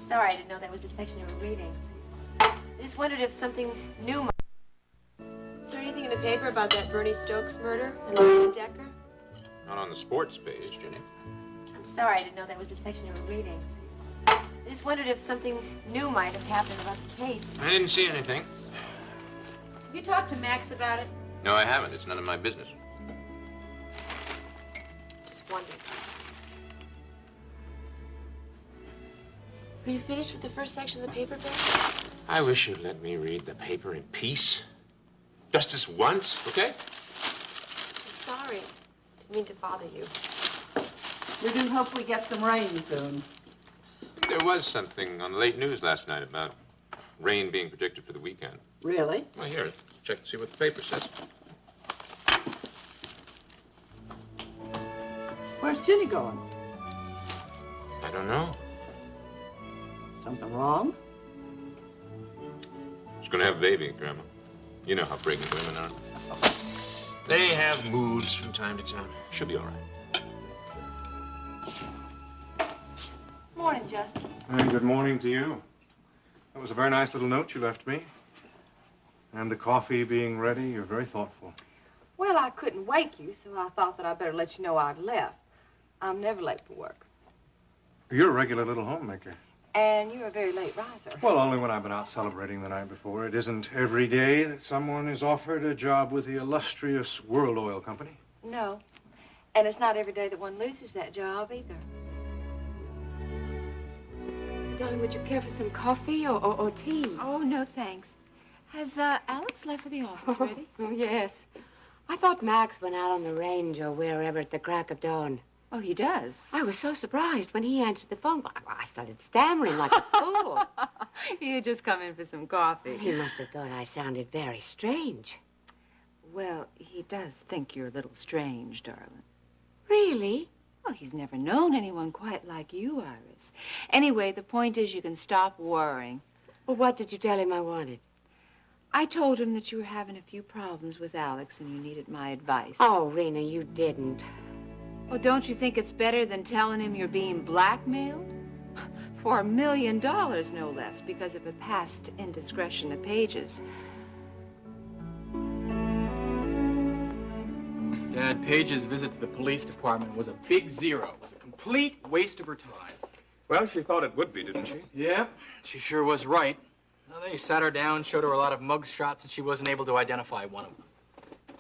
sorry, I didn't know that was the section you were reading. I just wondered if something new might... Is there anything in the paper about that Bernie Stokes murder and Lorena Decker? Not on the sports page, Jenny. I'm sorry, I didn't know that was the section you were reading. I just wondered if something new might have happened about the case. I didn't see anything. Have you talked to Max about it? No, I haven't. It's none of my business. Just wondered. Are you finished with the first section of the paper, Bill? I wish you'd let me read the paper in peace. Just this once, okay? I'm sorry. Didn't mean to bother you. We do hope we get some rain soon. There was something on the late news last night about rain being predicted for the weekend. Really? Well, here, check to see what the paper says. Where's Ginny going? I don't know. Something wrong? She's gonna have a baby, Grandma. You know how pregnant women are. They have moods from time to time. She'll be all right. Morning, Justin. And good morning to you. That was a very nice little note you left me. And the coffee being ready, you're very thoughtful. Well, I couldn't wake you, so I thought that I'd better let you know I'd left. I'm never late for work. You're a regular little homemaker. And you're a very late riser. Well, only when I've been out celebrating the night before. It isn't every day that someone is offered a job with the illustrious World Oil Company. No. And it's not every day that one loses that job, either. Darling, would you care for some coffee or tea? Oh, no, thanks. Has Alex left for the office ready? Oh, yes. I thought Max went out on the range or wherever at the crack of dawn. Oh, he does? I was so surprised when he answered the phone. I started stammering like a fool. You just come in for some coffee. He must have thought I sounded very strange. Well, he does think you're a little strange, darling. Really? Well, he's never known anyone quite like you, Iris. Anyway, the point is you can stop worrying. Well, what did you tell him I wanted? I told him that you were having a few problems with Alex and you needed my advice. Oh, Rena, you didn't. Well, don't you think it's better than telling him you're being blackmailed? For $1 million, no less, because of a past indiscretion of Paige's. Dad, Paige's visit to the police department was a big zero. It was a complete waste of her time. Well, she thought it would be, didn't she? Yeah, she sure was right. Well, they sat her down, showed her a lot of mug shots, and she wasn't able to identify one of them.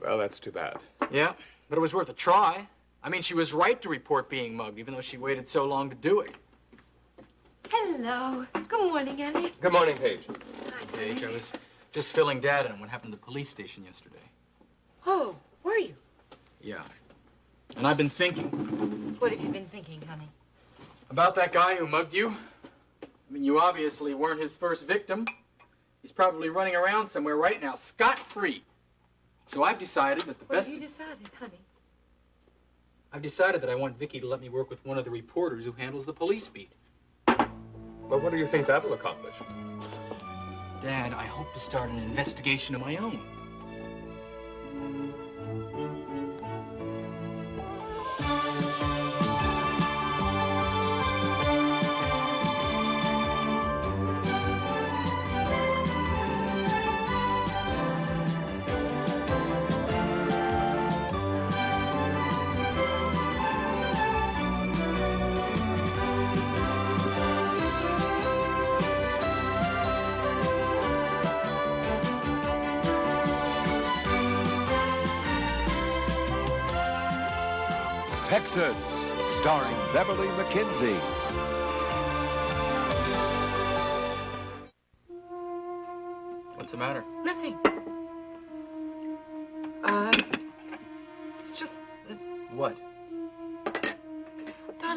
Well, that's too bad. Yeah, but it was worth a try. I mean, she was right to report being mugged, even though she waited so long to do it. Hello. Good morning, Ellie. Good morning, Paige. Hi, Paige, I was just filling Dad in on what happened at the police station yesterday. Oh, were you? Yeah. And I've been thinking. What have you been thinking, honey? About that guy who mugged you. I mean, you obviously weren't his first victim. He's probably running around somewhere right now, scot-free. So I've decided that the What best... have you decided, honey? I've decided that I want Vicky to let me work with one of the reporters who handles the police beat. Well, what do you think that'll accomplish? Dad, I hope to start an investigation of my own. Texas, starring Beverly McKinsey. What's the matter? Nothing. It's just that, What?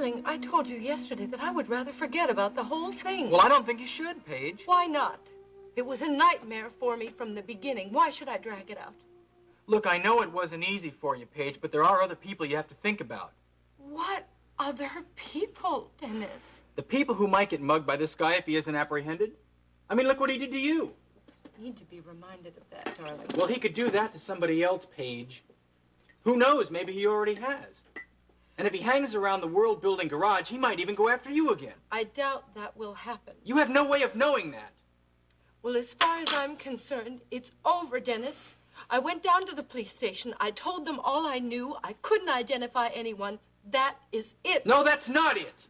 darling, I told you yesterday that I would rather forget about the whole thing. Well, I don't think you should, Paige. Why not? It was a nightmare for me from the beginning. Why should I drag it out? Look, I know it wasn't easy for you, Paige, but there are other people you have to think about. What other people, Dennis? The people who might get mugged by this guy if he isn't apprehended. I mean, look what he did to you. I need to be reminded of that, darling. Well, he could do that to somebody else, Paige. Who knows? Maybe he already has. And if he hangs around the world-building garage, he might even go after you again. I doubt that will happen. You have no way of knowing that. Well, as far as I'm concerned, it's over, Dennis. I went down to the police station. I told them all I knew. I couldn't identify anyone. That is it. No, that's not it.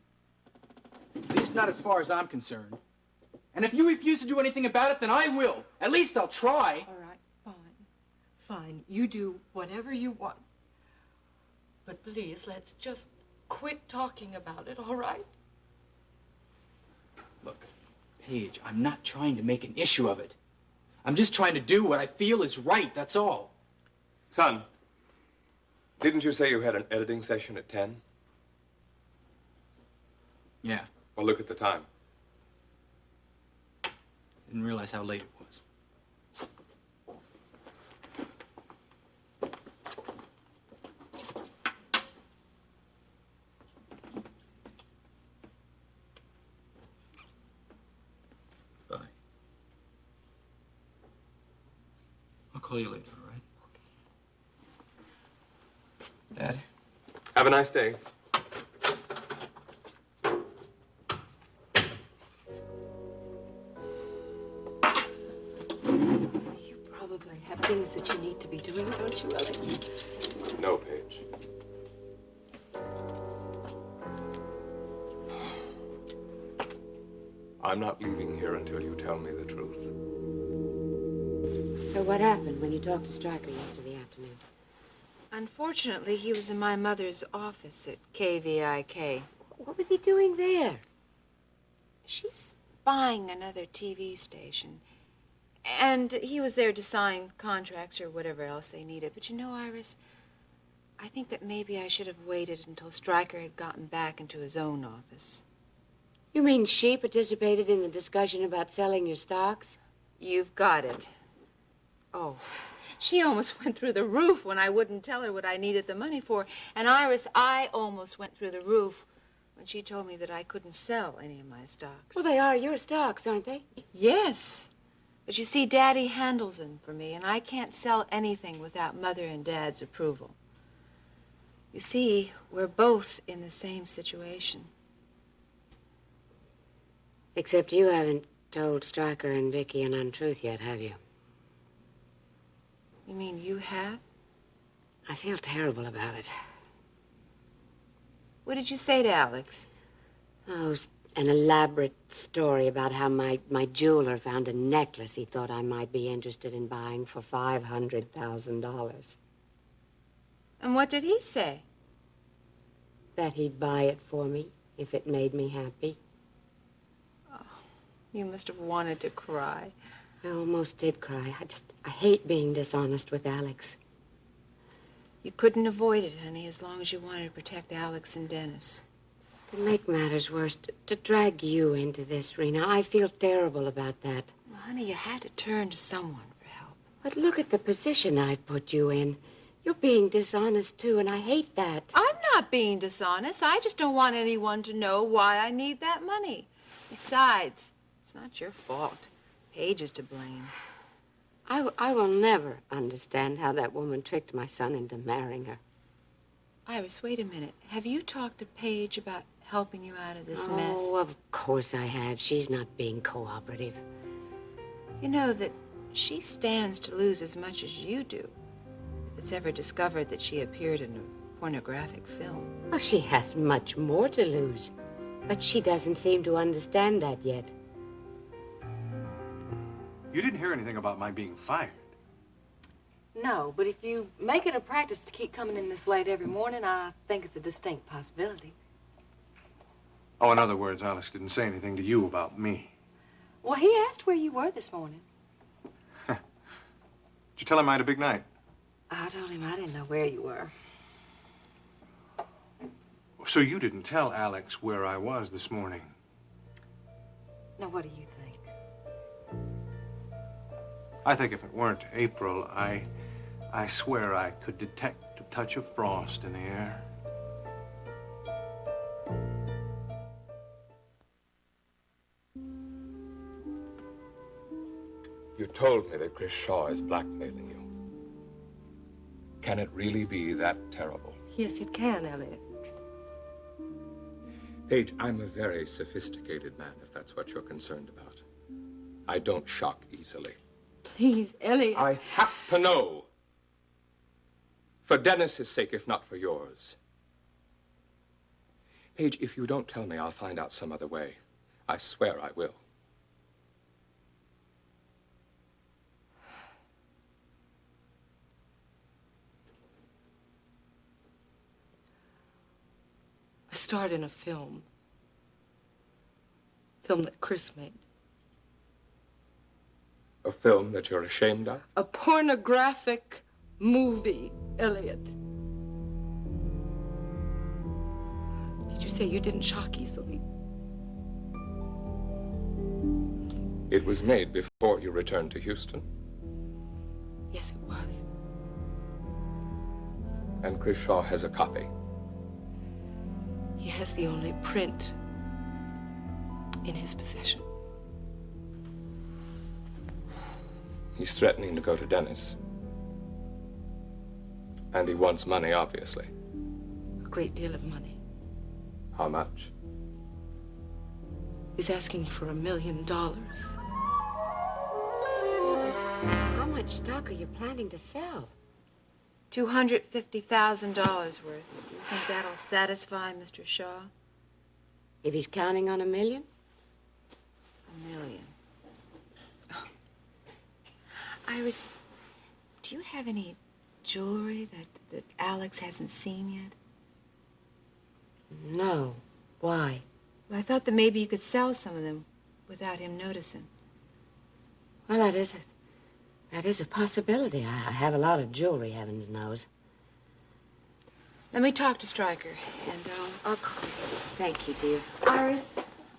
At least not as far as I'm concerned. And if you refuse to do anything about it, then I will. At least I'll try. All right, fine. Fine. You do whatever you want. But please, let's just quit talking about it, all right? Look, Paige, I'm not trying to make an issue of it. I'm just trying to do what I feel is right, that's all. Son, didn't you say you had an editing session at 10? Yeah. Well, look at the time. Didn't realize how late it was. Bye. I'll call you later, all right? Okay. Dad? Have a nice day. You probably have things that you need to be doing, don't you, Alex? No, Paige. I'm not leaving here until you tell me the truth. So what happened when you talked to Stryker yesterday afternoon? Unfortunately, he was in my mother's office at KVIK. What was he doing there? She's buying another TV station. And he was there to sign contracts or whatever else they needed. But you know, Iris, I think that maybe I should have waited until Stryker had gotten back into his own office. You mean she participated in the discussion about selling your stocks? You've got it. Oh, she almost went through the roof when I wouldn't tell her what I needed the money for. And Iris, I almost went through the roof when she told me that I couldn't sell any of my stocks. Well, they are your stocks, aren't they? Yes. But you see, Daddy handles them for me, and I can't sell anything without Mother and Dad's approval. You see, we're both in the same situation. Except you haven't told Stryker and Vicky an untruth yet, have you? You mean you have? I feel terrible about it. What did you say to Alex? Oh, an elaborate story about how my jeweler found a necklace he thought I might be interested in buying for $500,000. And what did he say? That he'd buy it for me if it made me happy. Oh, you must have wanted to cry. I almost did cry. I hate being dishonest with Alex. You couldn't avoid it, honey, as long as you wanted to protect Alex and Dennis. To make matters worse, to drag you into this, Rena, I feel terrible about that. Well, honey, you had to turn to someone for help. But look at the position I've put you in. You're being dishonest, too, and I hate that. I'm not being dishonest. I just don't want anyone to know why I need that money. Besides, it's not your fault. Paige is to blame. I will never understand how that woman tricked my son into marrying her. Iris, wait a minute. Have you talked to Paige about helping you out of this mess? Oh, of course I have. She's not being cooperative. You know that she stands to lose as much as you do if it's ever discovered that she appeared in a pornographic film. Well, she has much more to lose. But she doesn't seem to understand that yet. You didn't hear anything about my being fired. No, but if you make it a practice to keep coming in this late every morning, I think it's a distinct possibility. Oh, in other words, Alex didn't say anything to you about me. Well, he asked where you were this morning. Did you tell him I had a big night? I told him I didn't know where you were. So you didn't tell Alex where I was this morning? Now, what do you think? I think if it weren't April, I swear I could detect a touch of frost in the air. You told me that Chris Shaw is blackmailing you. Can it really be that terrible? Yes, it can, Elliot. Paige, I'm a very sophisticated man, if that's what you're concerned about. I don't shock easily. Please, Elliot. I have to know. For Dennis's sake, if not for yours. Paige, if you don't tell me, I'll find out some other way. I swear I will. I starred in a film. Film that Chris made. A film that you're ashamed of? A pornographic movie, Elliot. Did you say you didn't shock easily? It was made before you returned to Houston. Yes, it was. And Chris Shaw has a copy. He has the only print in his possession. He's threatening to go to Dennis. And he wants money, obviously. A great deal of money. How much? He's asking for $1 million. How much stock are you planning to sell? $250,000 worth. Do you think that'll satisfy Mr. Shaw? If he's counting on $1 million? $1 million. Oh. Iris, do you have any jewelry that Alex hasn't seen yet? No. Why? Well, I thought that maybe you could sell some of them without him noticing. Well, that is a possibility. I have a lot of jewelry, heavens knows. Let me talk to Stryker, and I'll call you. Thank you, dear. Iris,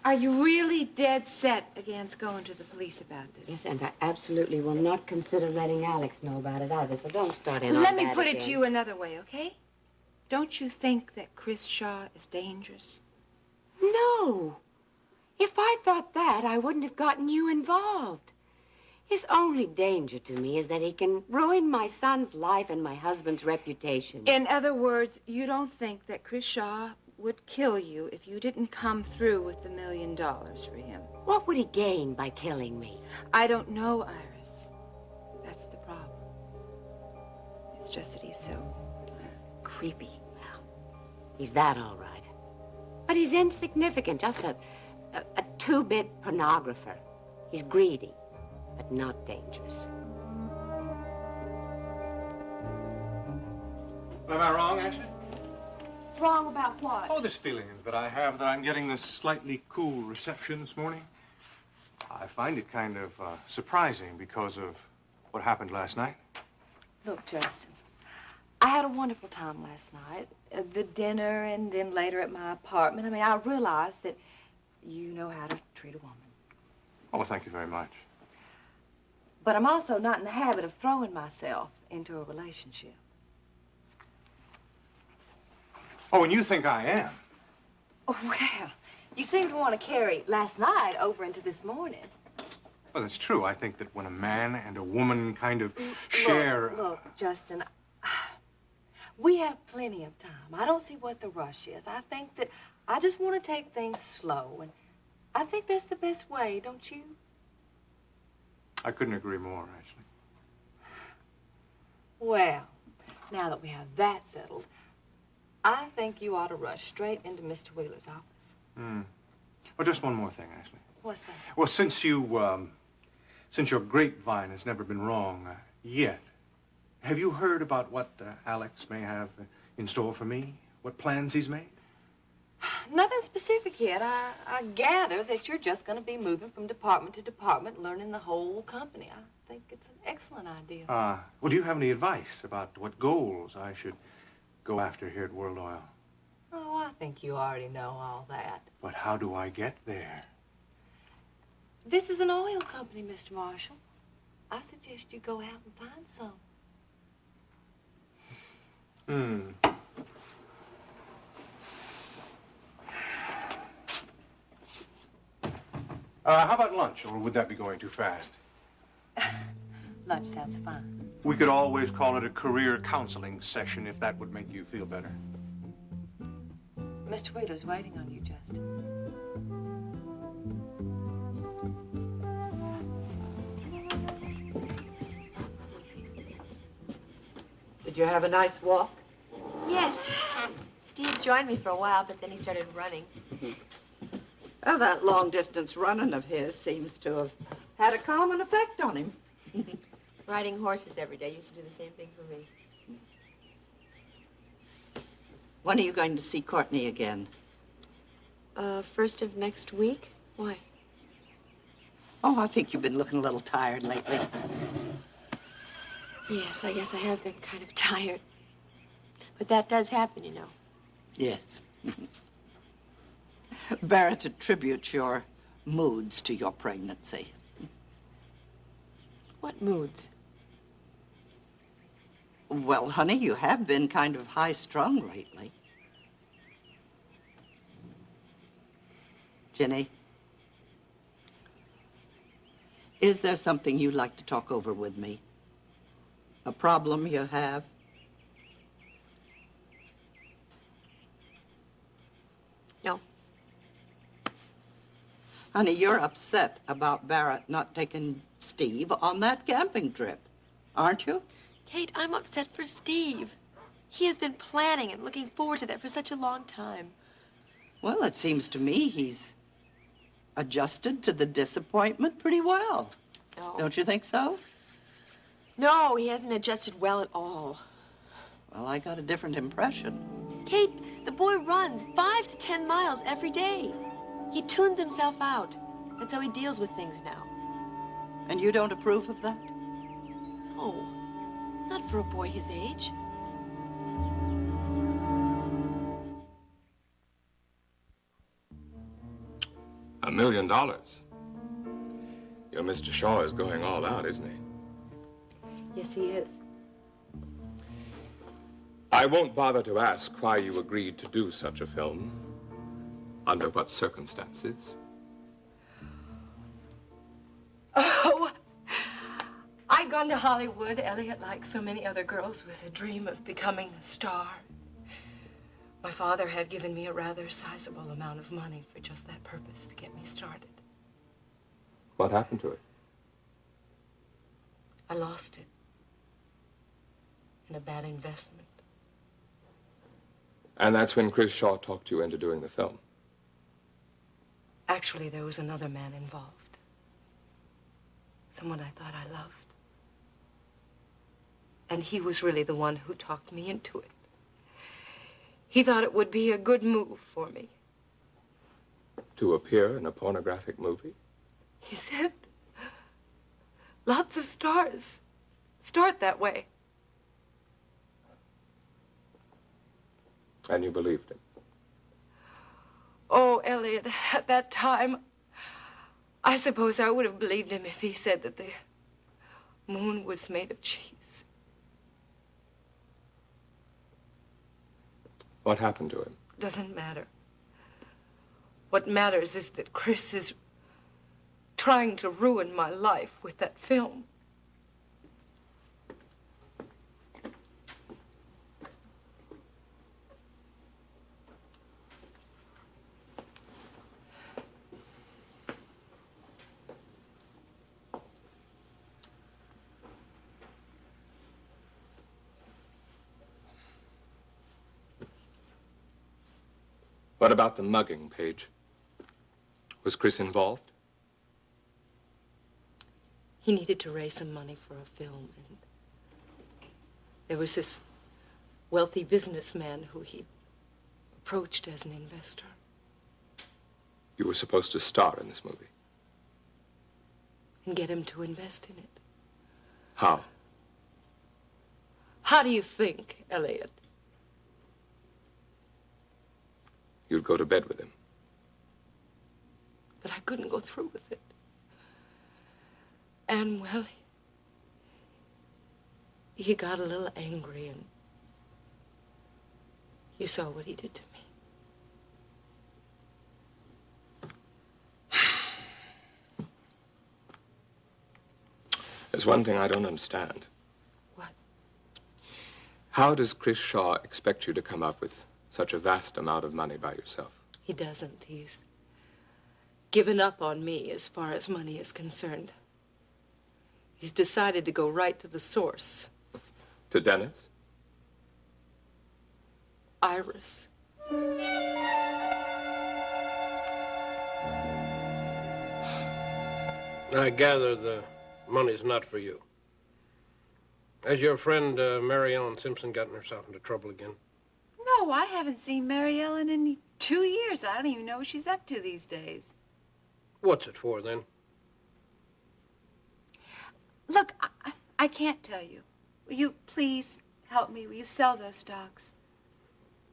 are you really dead set against going to the police about this? Yes, and I absolutely will not consider letting Alex know about it either, so don't start in on Let me that put it again. to you another way, okay? Don't you think that Chris Shaw is dangerous? No. If I thought that, I wouldn't have gotten you involved. His only danger to me is that he can ruin my son's life and my husband's reputation. In other words, you don't think that Chris Shaw would kill you if you didn't come through with the $1 million for him? What would he gain by killing me? I don't know, Iris. That's the problem. It's just that he's so creepy. Well, he's that all right. But he's insignificant, just a two-bit pornographer. He's greedy, but not dangerous. Am I wrong, Ashley? Wrong about what? Oh, this feeling that I have that I'm getting this slightly cool reception this morning. I find it kind of surprising because of what happened last night. Look, Justin, I had a wonderful time last night. The dinner and then later at my apartment. I mean, I realized that you know how to treat a woman. Oh, well, thank you very much. But I'm also not in the habit of throwing myself into a relationship. Oh, and you think I am? Oh, well, you seem to want to carry last night over into this morning. Well, that's true. I think that when a man and a woman kind of share... Look, Justin, we have plenty of time. I don't see what the rush is. I think that I just want to take things slow, and I think that's the best way, don't you? I couldn't agree more, Ashley. Well, now that we have that settled, I think you ought to rush straight into Mr. Wheeler's office. Well, just one more thing, Ashley. What's that? Well, since your grapevine has never been wrong yet, have you heard about what Alex may have in store for me? What plans he's made? Nothing specific yet. I gather that you're just going to be moving from department to department, learning the whole company. I think it's an excellent idea. Well, do you have any advice about what goals I should go after here at World Oil? Oh, I think you already know all that. But how do I get there? This is an oil company, Mr. Marshall. I suggest you go out and find some. How about lunch, or would that be going too fast? Lunch sounds fine. We could always call it a career counseling session if that would make you feel better. Mr. Wheeler's waiting on you, Justin. Did you have a nice walk? Yes. Steve joined me for a while, but then he started running. Well, that long-distance running of his seems to have had a calming effect on him. Riding horses every day used to do the same thing for me. When are you going to see Courtney again? First of next week? Why? Oh, I think you've been looking a little tired lately. Yes, I guess I have been kind of tired. But that does happen, you know. Yes. Barrett attributes your moods to your pregnancy. What moods? Well, honey, you have been kind of high-strung lately. Jenny, is there something you'd like to talk over with me? A problem you have? No. Honey, you're upset about Barrett not taking Steve on that camping trip, aren't you? Kate, I'm upset for Steve. He has been planning and looking forward to that for such a long time. Well, it seems to me he's adjusted to the disappointment pretty well. No. Don't you think so? No, he hasn't adjusted well at all. Well, I got a different impression. Kate, the boy runs 5 to 10 miles every day. He tunes himself out. That's how he deals with things now. And you don't approve of that? No, not for a boy his age. $1 million. Your Mr. Shaw is going all out, isn't he? Yes, he is. I won't bother to ask why you agreed to do such a film. Under what circumstances? Oh, I'd gone to Hollywood, Elliot, like so many other girls, with a dream of becoming a star. My father had given me a rather sizable amount of money for just that purpose, to get me started. What happened to it? I lost it in a bad investment. And that's when Chris Shaw talked you into doing the film. Actually, there was another man involved. Someone I thought I loved. And he was really the one who talked me into it. He thought it would be a good move for me. To appear in a pornographic movie? He said, lots of stars start that way. And you believed him? Oh, Elliot, at that time, I suppose I would have believed him if he said that the moon was made of cheese. What happened to him? Doesn't matter. What matters is that Chris is trying to ruin my life with that film. What about the mugging, Paige? Was Chris involved? He needed to raise some money for a film, and there was this wealthy businessman who he approached as an investor. You were supposed to star in this movie. And get him to invest in it. How? How do you think, Elliot? You'd go to bed with him. But I couldn't go through with it. And, well, he got a little angry, and you saw what he did to me. There's one thing I don't understand. What? How does Chris Shaw expect you to come up with such a vast amount of money by yourself? He doesn't. He's given up on me as far as money is concerned. He's decided to go right to the source. To Dennis? Iris. I gather the money's not for you. Has your friend Mary Ellen Simpson gotten herself into trouble again? No, I haven't seen Mary Ellen in 2 years. I don't even know what she's up to these days. What's it for, then? Look, I can't tell you. Will you please help me? Will you sell those stocks?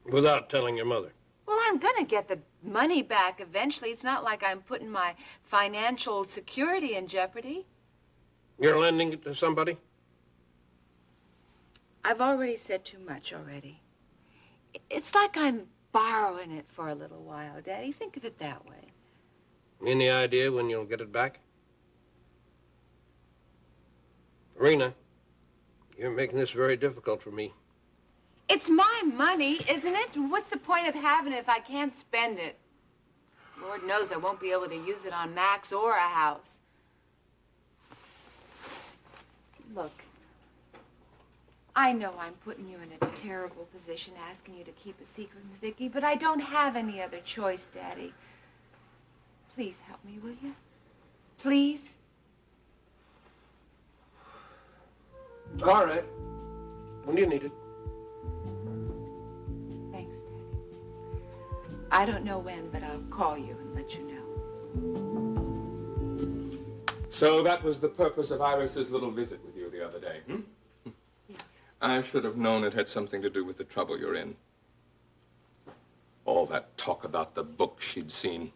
Without telling your mother. Well, I'm going to get the money back eventually. It's not like I'm putting my financial security in jeopardy. You're lending it to somebody? I've already said too much already. It's like I'm borrowing it for a little while, Daddy. Think of it that way. Any idea when you'll get it back? Rena, you're making this very difficult for me. It's my money, isn't it? What's the point of having it if I can't spend it? Lord knows I won't be able to use it on Max or a house. Look, I know I'm putting you in a terrible position asking you to keep a secret from Vicky, but I don't have any other choice, Daddy. Please help me, will you? Please? All right. When do you need it? Thanks, Daddy. I don't know when, but I'll call you and let you know. So that was the purpose of Iris's little visit with you the other day, hmm? Yeah. I should have known it had something to do with the trouble you're in. All that talk about the book she'd seen.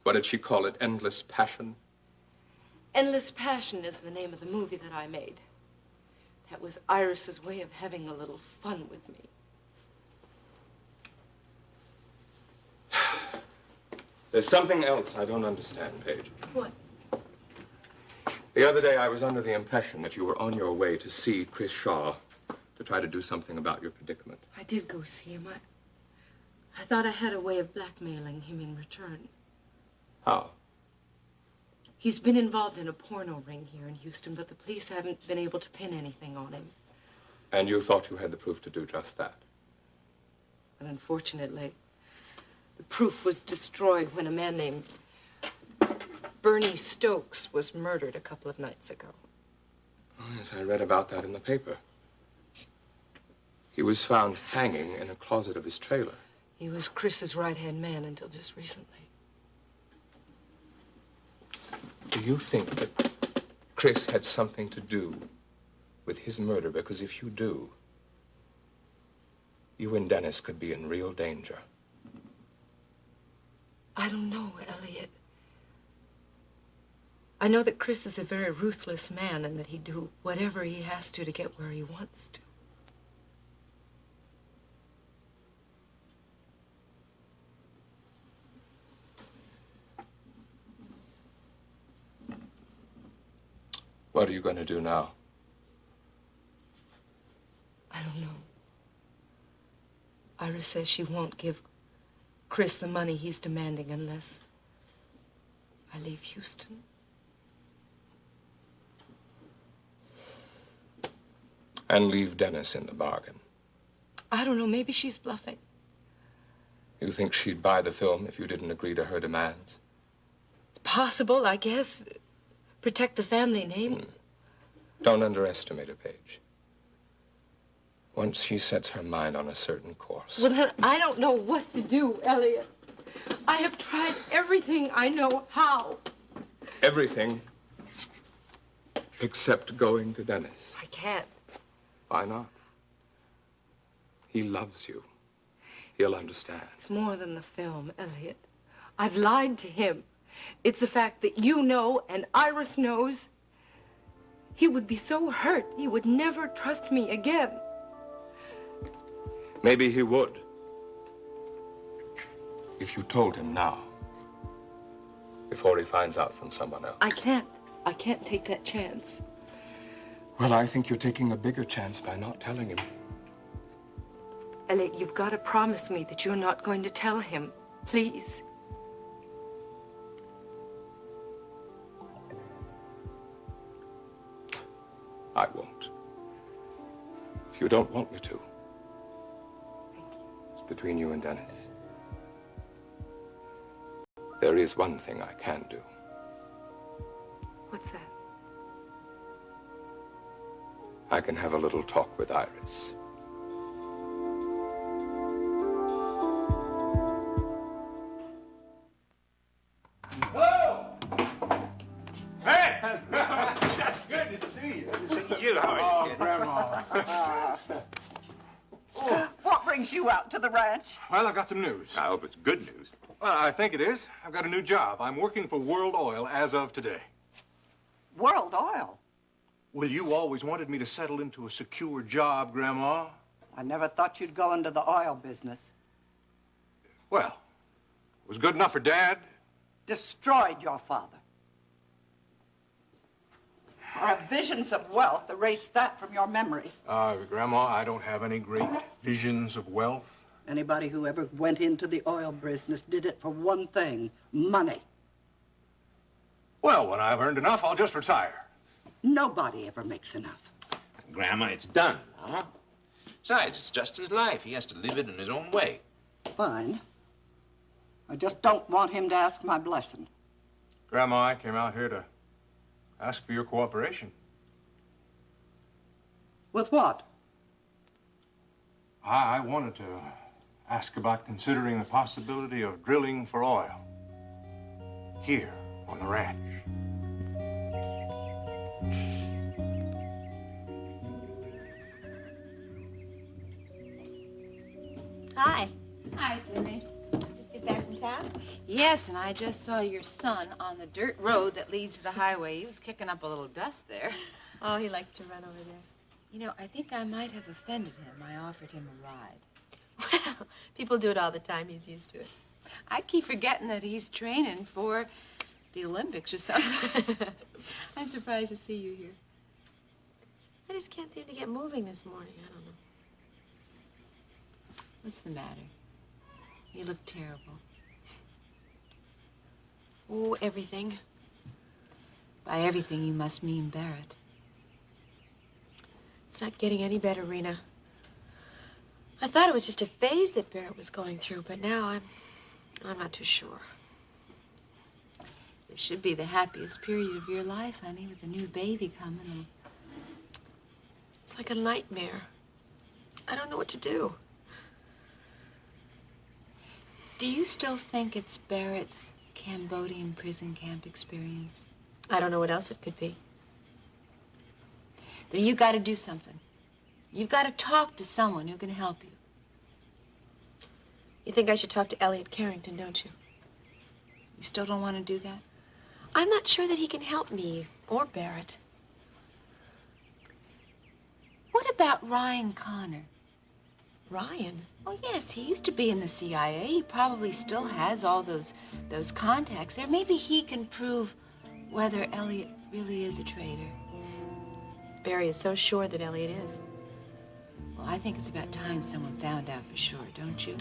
What did she call it? Endless Passion? Endless Passion is the name of the movie that I made. That was Iris's way of having a little fun with me. There's something else I don't understand, Paige. What? The other day I was under the impression that you were on your way to see Chris Shaw to try to do something about your predicament. I did go see him. I thought I had a way of blackmailing him in return. How? He's been involved in a porno ring here in Houston, but the police haven't been able to pin anything on him. And you thought you had the proof to do just that? But unfortunately, the proof was destroyed when a man named Bernie Stokes was murdered a couple of nights ago. Oh, yes, I read about that in the paper. He was found hanging in a closet of his trailer. He was Chris's right-hand man until just recently. Do you think that Chris had something to do with his murder? Because if you do, you and Dennis could be in real danger. I don't know, Elliot. I know that Chris is a very ruthless man and that he'd do whatever he has to get where he wants to. What are you going to do now? I don't know. Iris says she won't give Chris the money he's demanding unless I leave Houston. And leave Dennis in the bargain. I don't know. Maybe she's bluffing. You think she'd buy the film if you didn't agree to her demands? It's possible, I guess. Protect the family name. Don't underestimate her, Paige. Once she sets her mind on a certain course. Well, then I don't know what to do, Elliot. I have tried everything I know how. Everything except going to Dennis. I can't. Why not? He loves you. He'll understand. It's more than the film, Elliot. I've lied to him. It's a fact that you know and Iris knows. He would be so hurt, he would never trust me again. Maybe he would. If you told him now. Before he finds out from someone else. I can't. I can't take that chance. Well, I think you're taking a bigger chance by not telling him. Elliot, you've got to promise me that you're not going to tell him. Please. I won't. If you don't want me to. It's between you and Dennis. There is one thing I can do. What's that? I can have a little talk with Iris. Hello! Hey! That's good to see you. Good to see you. How are you, kid? Grandma. What brings you out to the ranch? Well, I've got some news. I hope it's good news. Well, I think it is. I've got a new job. I'm working for World Oil as of today. World Oil? Well, you always wanted me to settle into a secure job, Grandma. I never thought you'd go into the oil business. Well, it was good enough for Dad. Destroyed your father. Or have visions of wealth erased that from your memory? Grandma, I don't have any great visions of wealth. Anybody who ever went into the oil business did it for one thing, money. Well, when I've earned enough, I'll just retire. Nobody ever makes enough. Grandma, it's done, huh? Besides, it's just his life. He has to live it in his own way. Fine. I just don't want him to ask my blessing. Grandma, I came out here to ask for your cooperation. With what? I wanted to ask about considering the possibility of drilling for oil here on the ranch. Hi. Hi, Jimmy. Just get back from town? Yes, and I just saw your son on the dirt road that leads to the highway. He was kicking up a little dust there. Oh, he likes to run over there. You know, I think I might have offended him. I offered him a ride. Well, people do it all the time. He's used to it. I keep forgetting that he's training for the Olympics or something. I'm surprised to see you here. I just can't seem to get moving this morning. I don't know. What's the matter? You look terrible. Oh, everything. By everything, you must mean Barrett. It's not getting any better, Rena. I thought it was just a phase that Barrett was going through, but now I'm not too sure. It should be the happiest period of your life, honey, with a new baby coming. And... It's like a nightmare. I don't know what to do. Do you still think it's Barrett's Cambodian prison camp experience? I don't know what else it could be. Then you got to do something. You've got to talk to someone who can help you. You think I should talk to Elliot Carrington, don't you? You still don't want to do that? I'm not sure that he can help me or Barrett. What about Ryan Connor? Ryan? Oh, yes, he used to be in the CIA. He probably still has all those contacts there. Maybe he can prove whether Elliot really is a traitor. Barry is so sure that Elliot is. Well, I think it's about time someone found out for sure, don't you?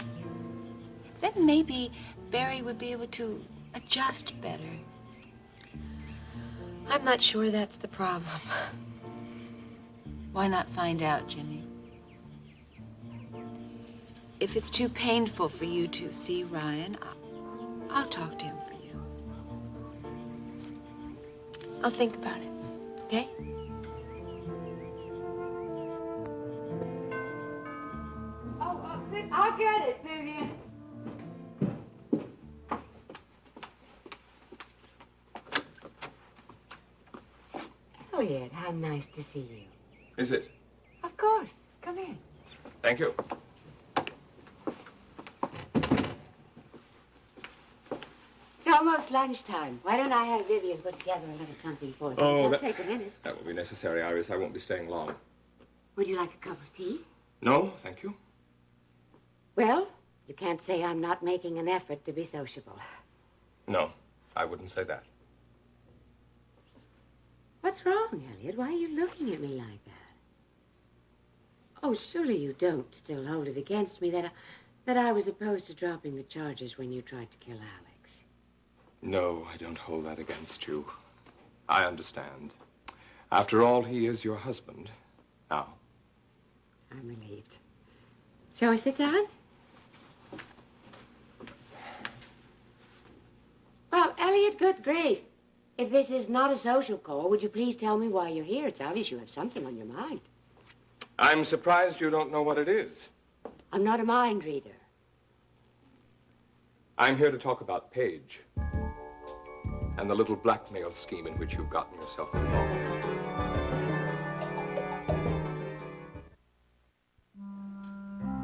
Then maybe Barry would be able to adjust better. I'm not sure that's the problem. Why not find out, Ginny? If it's too painful for you to see Ryan, I'll talk to him for you. I'll think about it, okay? I'll get it, Vivian. Elliot, how nice to see you. Is it? Of course. Come in. Thank you. It's almost lunchtime. Why don't I have Vivian put together a little something for us? It'll just take a minute. That will be necessary, Iris. I won't be staying long. Would you like a cup of tea? No, thank you. Well, you can't say I'm not making an effort to be sociable. No, I wouldn't say that. What's wrong, Elliot? Why are you looking at me like that? Oh, surely you don't still hold it against me that I was opposed to dropping the charges when you tried to kill Alex. No, I don't hold that against you. I understand. After all, he is your husband. Now. I'm relieved. Shall we sit down? Well, Elliot, good grief. If this is not a social call, would you please tell me why you're here? It's obvious you have something on your mind. I'm surprised you don't know what it is. I'm not a mind reader. I'm here to talk about Paige and the little blackmail scheme in which you've gotten yourself involved.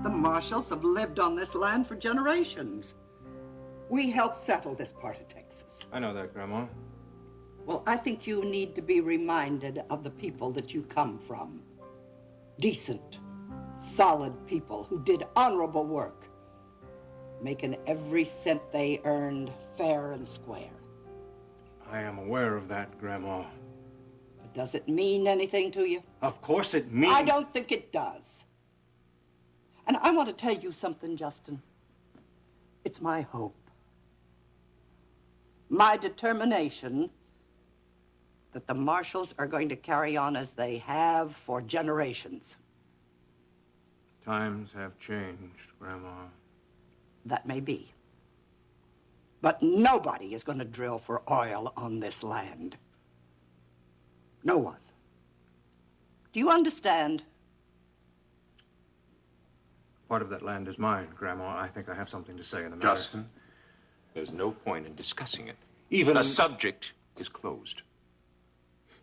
The Marshalls have lived on this land for generations. We helped settle this part of Texas. I know that, Grandma. Well, I think you need to be reminded of the people that you come from. Decent, solid people who did honorable work, making every cent they earned fair and square. I am aware of that, Grandma. But does it mean anything to you? Of course it means... I don't think it does. And I want to tell you something, Justin. It's my hope, my determination that the Marshalls are going to carry on as they have for generations. Times have changed, Grandma. That may be. But nobody is going to drill for oil on this land. No one. Do you understand? Part of that land is mine, Grandma. I think I have something to say in the matter. Justin, there's no point in discussing it. Even... The subject is closed.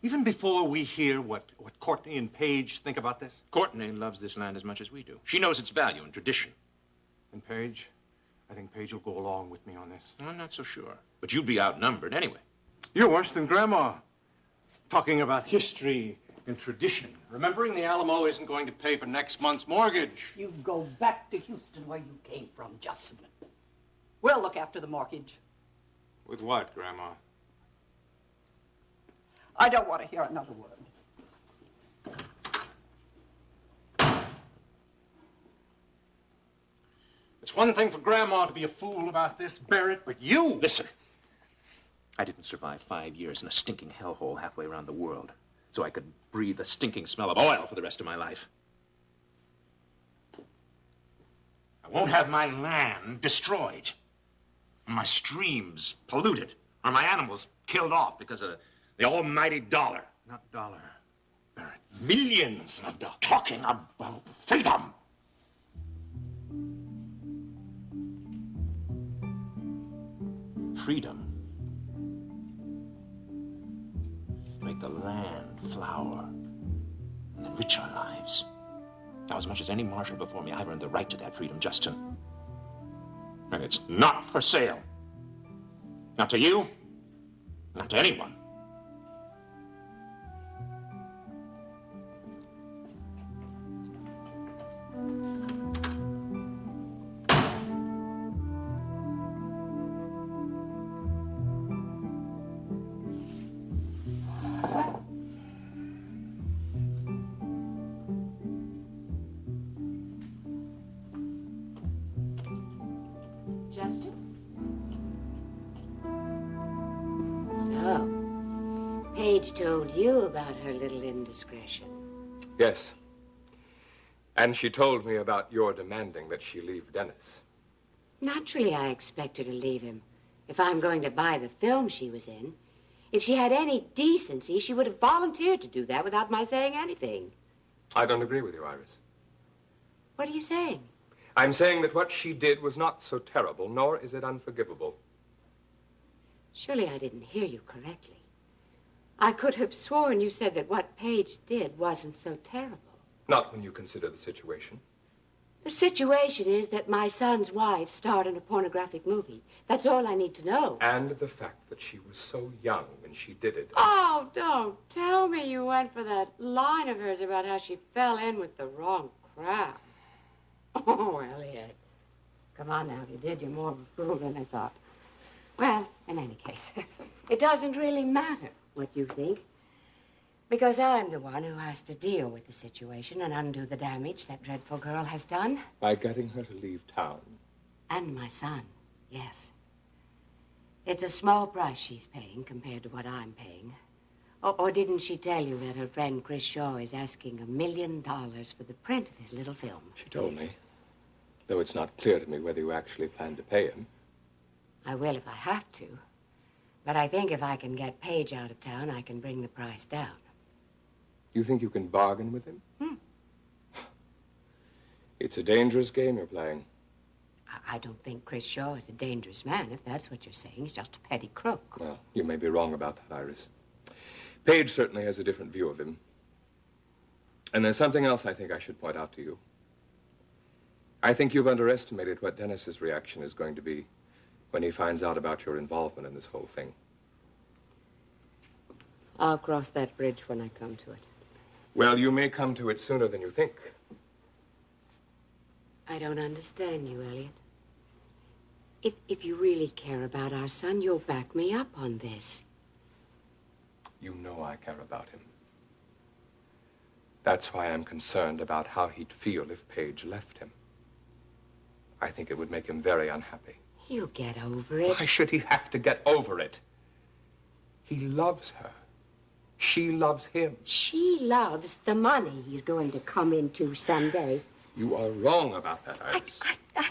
Even before we hear what Courtney and Paige think about this? Courtney loves this land as much as we do. She knows its value and tradition. And Paige? I think Paige will go along with me on this. I'm not so sure. But you'd be outnumbered anyway. You're worse than Grandma. Talking about history and tradition. Remembering the Alamo isn't going to pay for next month's mortgage. You go back to Houston where you came from, Justin. We'll look after the mortgage. With what, Grandma? I don't want to hear another word. It's one thing for Grandma to be a fool about this, Barrett, but you... Listen. I didn't survive 5 years in a stinking hellhole halfway around the world so I could breathe the stinking smell of oil for the rest of my life. I won't have my land destroyed, my streams polluted, or my animals killed off because of the almighty dollar. Not dollar, Barrett. Millions of dollars. Talking about freedom. Freedom. To make the land flower and enrich our lives. Now, as much as any marshal before me, I've earned the right to that freedom, Justin. And it's not for sale. Not to you, not to anyone. Justin? So, Paige told you about her little indiscretion. Yes. And she told me about your demanding that she leave Dennis. Naturally, I expect her to leave him. If I'm going to buy the film she was in, if she had any decency, she would have volunteered to do that without my saying anything. I don't agree with you, Iris. What are you saying? I'm saying that what she did was not so terrible, nor is it unforgivable. Surely I didn't hear you correctly. I could have sworn you said that what Paige did wasn't so terrible. Not when you consider the situation. The situation is that my son's wife starred in a pornographic movie. That's all I need to know. And the fact that she was so young when she did it. Oh, don't tell me you went for that line of hers about how she fell in with the wrong crowd. Oh, Elliot. Come on now, if you did, you're more of a fool than I thought. Well, in any case, it doesn't really matter what you think. Because I'm the one who has to deal with the situation and undo the damage that dreadful girl has done. By getting her to leave town. And my son, yes. It's a small price she's paying compared to what I'm paying. Or didn't she tell you that her friend Chris Shaw is asking $1 million for the print of his little film? She told me. Though it's not clear to me whether you actually plan to pay him. I will if I have to. But I think if I can get Page out of town, I can bring the price down. You think you can bargain with him? It's a dangerous game you're playing. I don't think Chris Shaw is a dangerous man, if that's what you're saying. He's just a petty crook. Well, you may be wrong about that, Iris. Page certainly has a different view of him. And there's something else I think I should point out to you. I think you've underestimated what Dennis's reaction is going to be when he finds out about your involvement in this whole thing. I'll cross that bridge when I come to it. Well, you may come to it sooner than you think. I don't understand you, Elliot. If you really care about our son, you'll back me up on this. You know I care about him. That's why I'm concerned about how he'd feel if Page left him. I think it would make him very unhappy. He'll get over it. Why should he have to get over it? He loves her. She loves him. She loves the money he's going to come into someday. You are wrong about that, Iris. I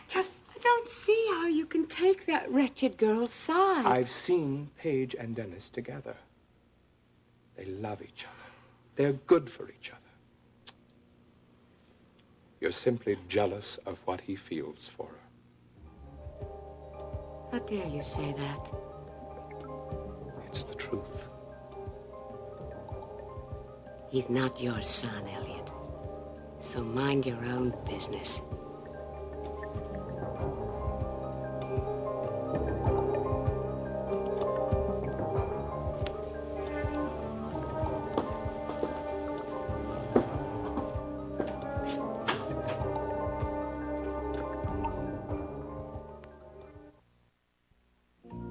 don't see how you can take that wretched girl's side. I've seen Page and Dennis together. They love each other. They're good for each other. You're simply jealous of what he feels for her. How dare you say that? It's the truth. He's not your son, Elliot. So mind your own business.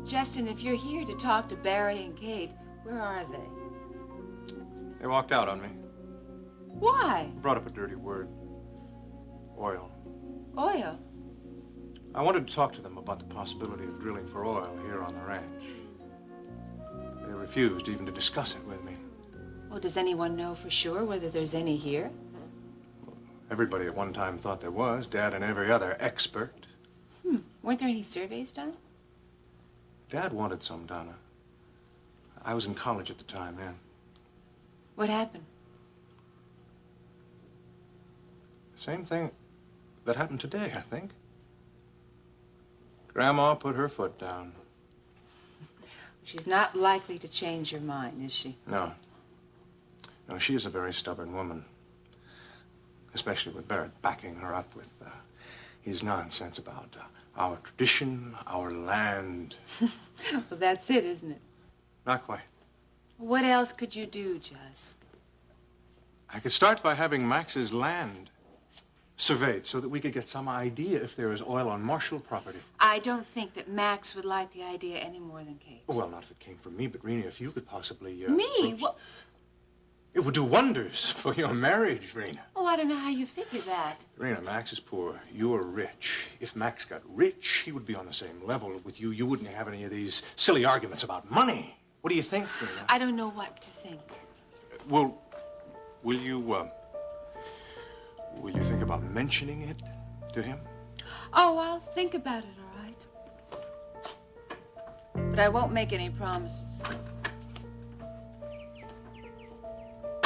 Justin, if you're here to talk to Barry and Kate, where are they? They walked out on me. Why? Brought up a dirty word. Oil. Oil? I wanted to talk to them about the possibility of drilling for oil here on the ranch. They refused even to discuss it with me. Well, does anyone know for sure whether there's any here? Everybody at one time thought there was, Dad and every other expert. Weren't there any surveys done? Dad wanted some, Donna. I was in college at the time then. What happened? Same thing that happened today, I think. Grandma put her foot down. She's not likely to change her mind, is she? No. No, she is a very stubborn woman. Especially with Barrett backing her up with his nonsense about our tradition, our land. Well, that's it, isn't it? Not quite. What else could you do, Jus? I could start by having Max's land surveyed so that we could get some idea if there is oil on Marshall property. I don't think that Max would like the idea any more than Kate. Well, not if it came from me, but Rena, if you could possibly... Me? What? It would do wonders for your marriage, Rena. Oh, I don't know how you figure that. Rena, Max is poor. You're rich. If Max got rich, he would be on the same level with you. You wouldn't have any of these silly arguments about money. What do you think, Rena? I don't know what to think. Will you think about mentioning it to him? Oh, I'll think about it, all right. But I won't make any promises.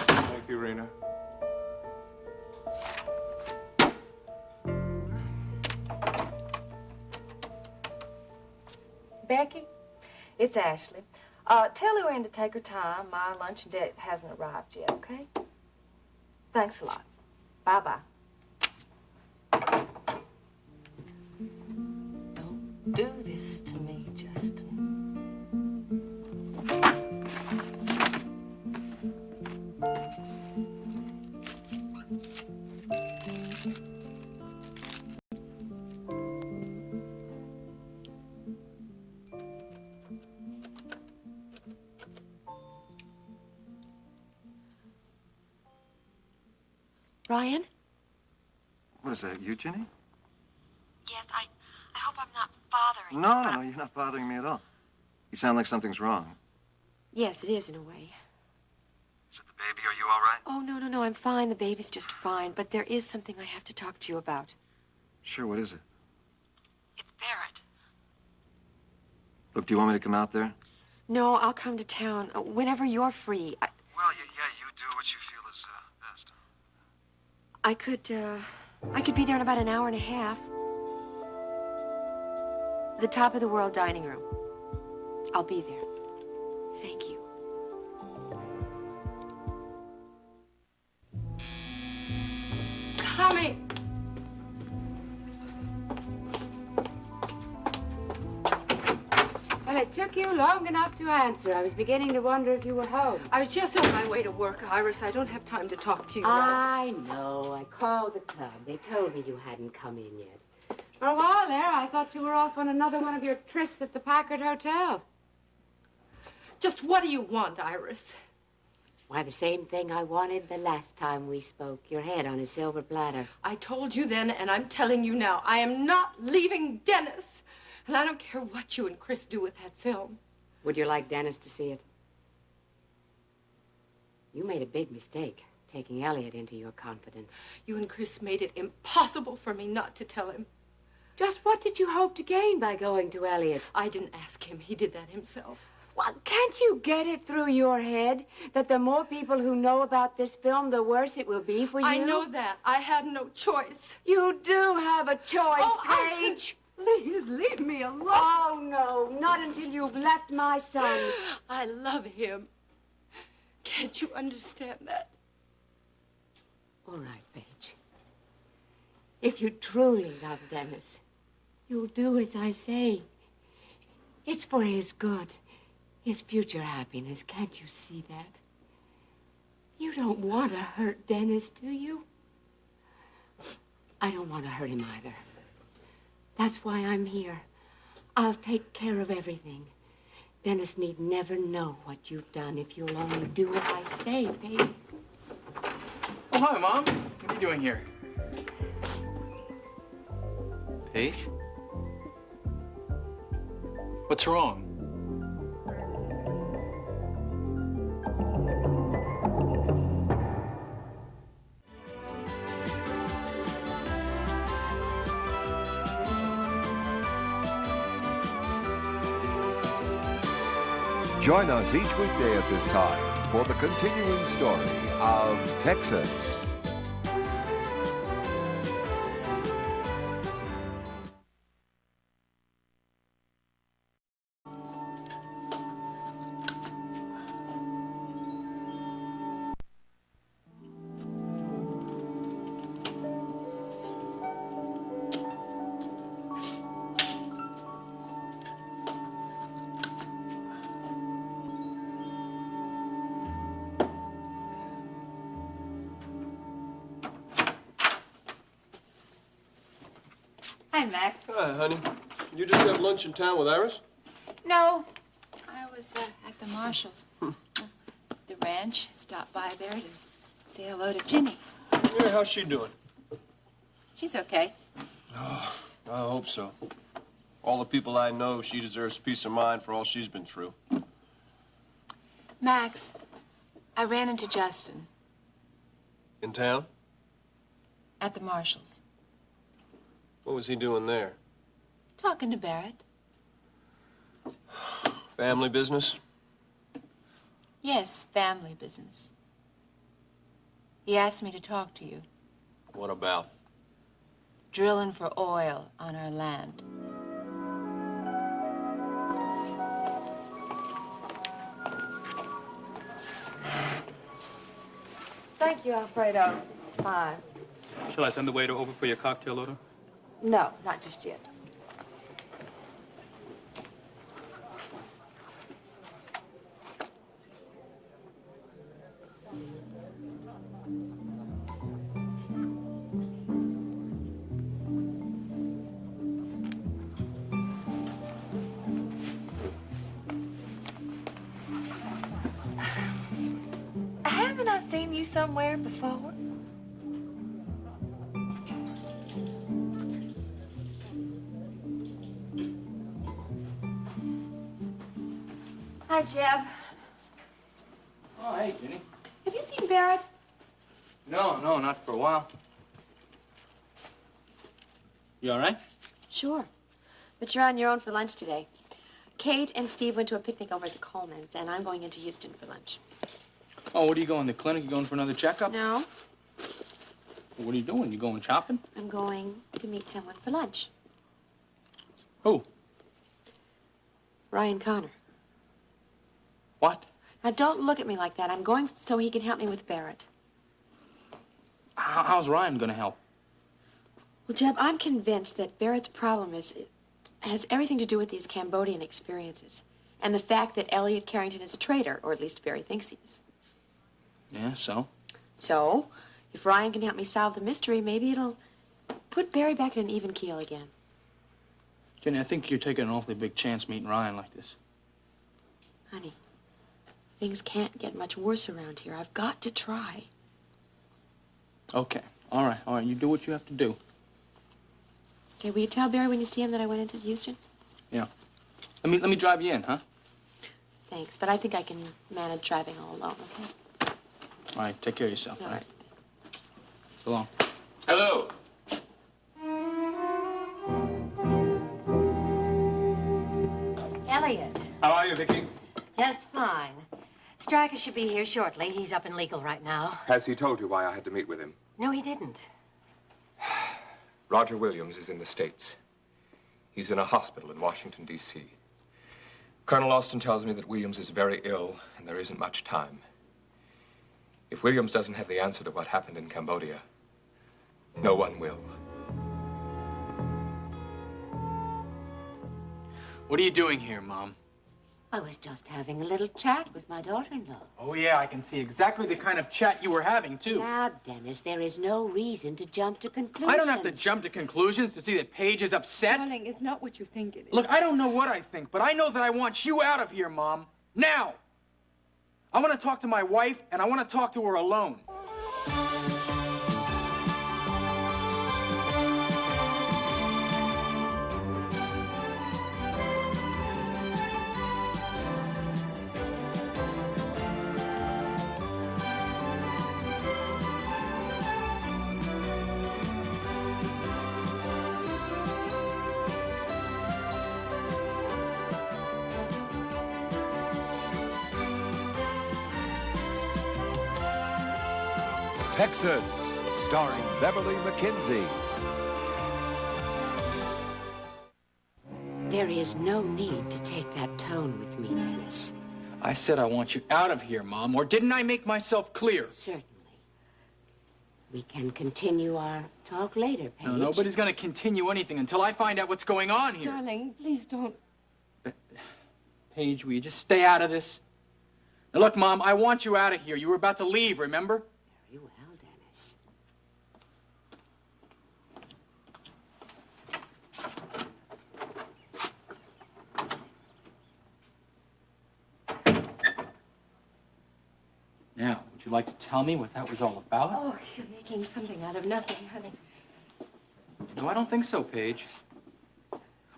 Thank you, Rena. Becky, it's Ashley. Tell Luann to take her time. My lunch date hasn't arrived yet, okay? Thanks a lot. Bye-bye. Don't do this to me, Justin. Brian? What is that, you, Ginny? Yes, I hope I'm not bothering No, you're not bothering me at all. You sound like something's wrong. Yes, it is in a way. Is it the baby? Are you all right? Oh, no, I'm fine. The baby's just fine. But there is something I have to talk to you about. Sure, what is it? It's Barrett. Look, do you want me to come out there? No, I'll come to town whenever you're free. Well, yeah, you do what you feel is best. I could be there in about an hour and a half. The top of the world dining room. I'll be there. Thank you. Coming. Well, it took you long enough to answer. I was beginning to wonder if you were home. I was just on my way to work, Iris. I don't have time to talk to you now. I know. I called the club. They told me you hadn't come in yet. For a while there, I thought you were off on another one of your trysts at the Packard Hotel. Just what do you want, Iris? Why, the same thing I wanted the last time we spoke. Your head on a silver platter. I told you then, and I'm telling you now. I am not leaving Dennis. And I don't care what you and Chris do with that film. Would you like Dennis to see it? You made a big mistake, taking Elliot into your confidence. You and Chris made it impossible for me not to tell him. Just what did you hope to gain by going to Elliot? I didn't ask him. He did that himself. Well, can't you get it through your head that the more people who know about this film, the worse it will be for you? I know that. I had no choice. You do have a choice, Paige. Please leave me alone. Oh, no, not until you've left my son. I love him. Can't you understand that? All right, Paige. If you truly love Dennis, you'll do as I say. It's for his good, his future happiness. Can't you see that? You don't want to hurt Dennis, do you? I don't want to hurt him either. That's why I'm here. I'll take care of everything. Dennis need never know what you've done if you'll only do what I say, Paige. Oh, hi, Mom. What are you doing here? Paige? What's wrong? Join us each weekday at this time for the continuing story of Texas. Hi, Mac. Hi, honey. You just have lunch in town with Iris? No, I was at the Marshalls. The ranch. Stopped by there to say hello to Ginny. Yeah, how's she doing? She's okay. Oh, I hope so. All the people I know, she deserves peace of mind for all she's been through. Max, I ran into Justin In town? at the Marshalls. What was he doing there? Talking to Barrett. Family business? Yes, family business. He asked me to talk to you. What about? Drilling for oil on our land. Thank you, Alfredo. It's fine. Shall I send the waiter over for your cocktail order? No, not just yet. Haven't I seen you somewhere before? Hi, Jeb. Oh, hey, Jenny. Have you seen Barrett? No, not for a while. You all right? Sure. But you're on your own for lunch today. Kate and Steve went to a picnic over at the Colemans, and I'm going into Houston for lunch. Oh, what are you going, the clinic? You going for another checkup? No, What are you doing? You going shopping? I'm going to meet someone for lunch. Who? Ryan Connor. What? Now, don't look at me like that. I'm going so he can help me with Barrett. How's Ryan going to help? Well, Jeb, I'm convinced that Barrett's problem has everything to do with these Cambodian experiences and the fact that Elliot Carrington is a traitor, or at least Barry thinks he is. Yeah, so? So, if Ryan can help me solve the mystery, maybe it'll put Barry back in an even keel again. Jenny, I think you're taking an awfully big chance meeting Ryan like this. Honey, things can't get much worse around here. I've got to try. Okay, all right. You do what you have to do. Okay, will you tell Barry when you see him that I went into Houston? Yeah. Let me drive you in, huh? Thanks, but I think I can manage driving all alone, okay? All right, take care of yourself. All right. So long. Hello. Elliot. How are you, Vicky? Just fine. Stryker should be here shortly. He's up in legal right now. Has he told you why I had to meet with him? No, he didn't. Roger Williams is in the States. He's in a hospital in Washington, D.C. Colonel Austin tells me that Williams is very ill and there isn't much time. If Williams doesn't have the answer to what happened in Cambodia, no one will. What are you doing here, Mom? I was just having a little chat with my daughter-in-law. Oh, yeah, I can see exactly the kind of chat you were having, too. Now, Dennis, there is no reason to jump to conclusions. I don't have to jump to conclusions to see that Paige is upset. Darling, it's not what you think it is. Look, I don't know what I think, but I know that I want you out of here, Mom. Now! I want to talk to my wife, and I want to talk to her alone. Texas, starring Beverly McKinsey. There is no need to take that tone with me, Dennis. I said I want you out of here, Mom, or didn't I make myself clear? Certainly. We can continue our talk later, Paige. No, nobody's going to continue anything until I find out what's going on here. Darling, please don't. Paige, will you just stay out of this? Now, look, Mom, I want you out of here. You were about to leave, remember? Very well, Dennis. Now, would you like to tell me what that was all about? Oh, you're making something out of nothing, honey. No, I don't think so, Paige.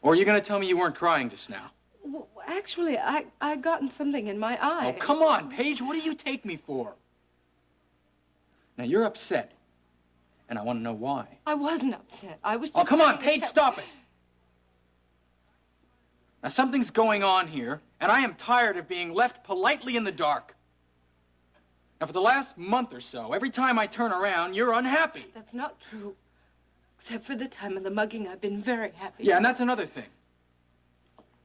Or are you going to tell me you weren't crying just now? Well, actually, I gotten something in my eye. Oh, come on, Paige. What do you take me for? Now, you're upset. And I want to know why. I wasn't upset. I was just... Oh, come on, trying to Paige, tell- stop it. Now, something's going on here, and I am tired of being left politely in the dark. Now, for the last month or so, every time I turn around, you're unhappy. That's not true. Except for the time of the mugging, I've been very happy. Yeah, and that's another thing.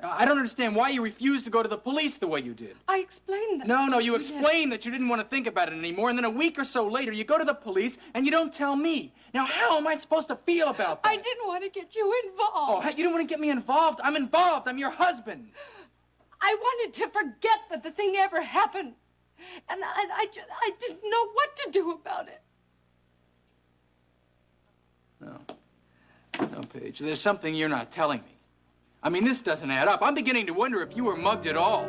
I don't understand why you refused to go to the police the way you did. I explained that. No, you did. explained that you didn't want to think about it anymore, and then a week or so later, you go to the police, and you don't tell me. Now, how am I supposed to feel about that? I didn't want to get you involved. Oh, you didn't want to get me involved? I'm involved. I'm your husband. I wanted to forget that the thing ever happened. And I didn't know what to do about it. No, Paige, there's something you're not telling me. I mean, this doesn't add up. I'm beginning to wonder if you were mugged at all.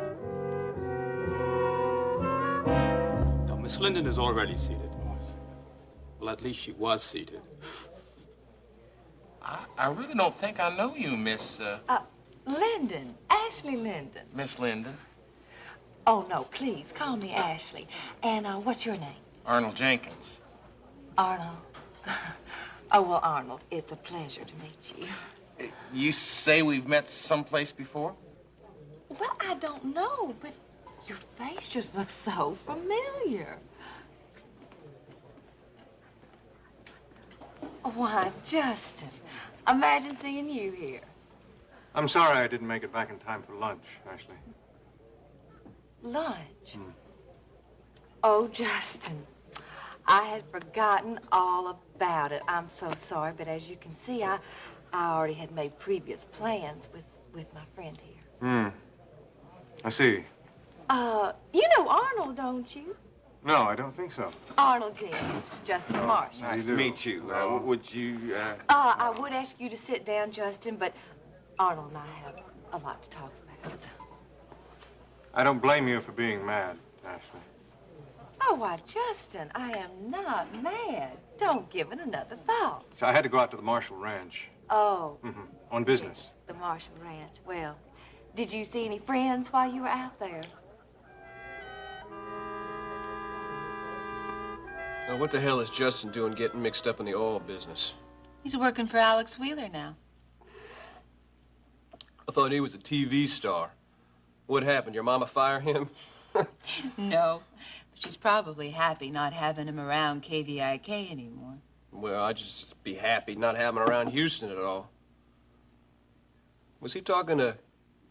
No, Miss Linden is already seated. Well, at least she was seated. I really don't think I know you, Miss Linden. Ashley Linden. Miss Linden. Oh, no, please, call me Ashley. And what's your name? Arnold Jenkins. Arnold. Oh, well, Arnold, it's a pleasure to meet you. You say we've met someplace before? Well, I don't know, but your face just looks so familiar. Why, Justin, imagine seeing you here. I'm sorry I didn't make it back in time for lunch, Ashley. Lunch? Oh, Justin, I had forgotten all about it. I'm so sorry, but as you can see, I already had made previous plans with my friend here. I see. You know Arnold, don't you? No, I don't think so. Arnold Jenkins, Justin Marshall. Nice to meet you. Would you, I would ask you to sit down, Justin, but Arnold and I have a lot to talk about. I don't blame you for being mad, Ashley. Oh, why, Justin, I am not mad. Don't give it another thought. So I had to go out to the Marshall Ranch. Oh. On business. The Marshall Ranch. Well, did you see any friends while you were out there? Now, what the hell is Justin doing getting mixed up in the oil business? He's working for Alex Wheeler now. I thought he was a TV star. What happened? Your mama fire him? No, but she's probably happy not having him around KVIK anymore. Well, I'd just be happy not having him around Houston at all. Was he talking to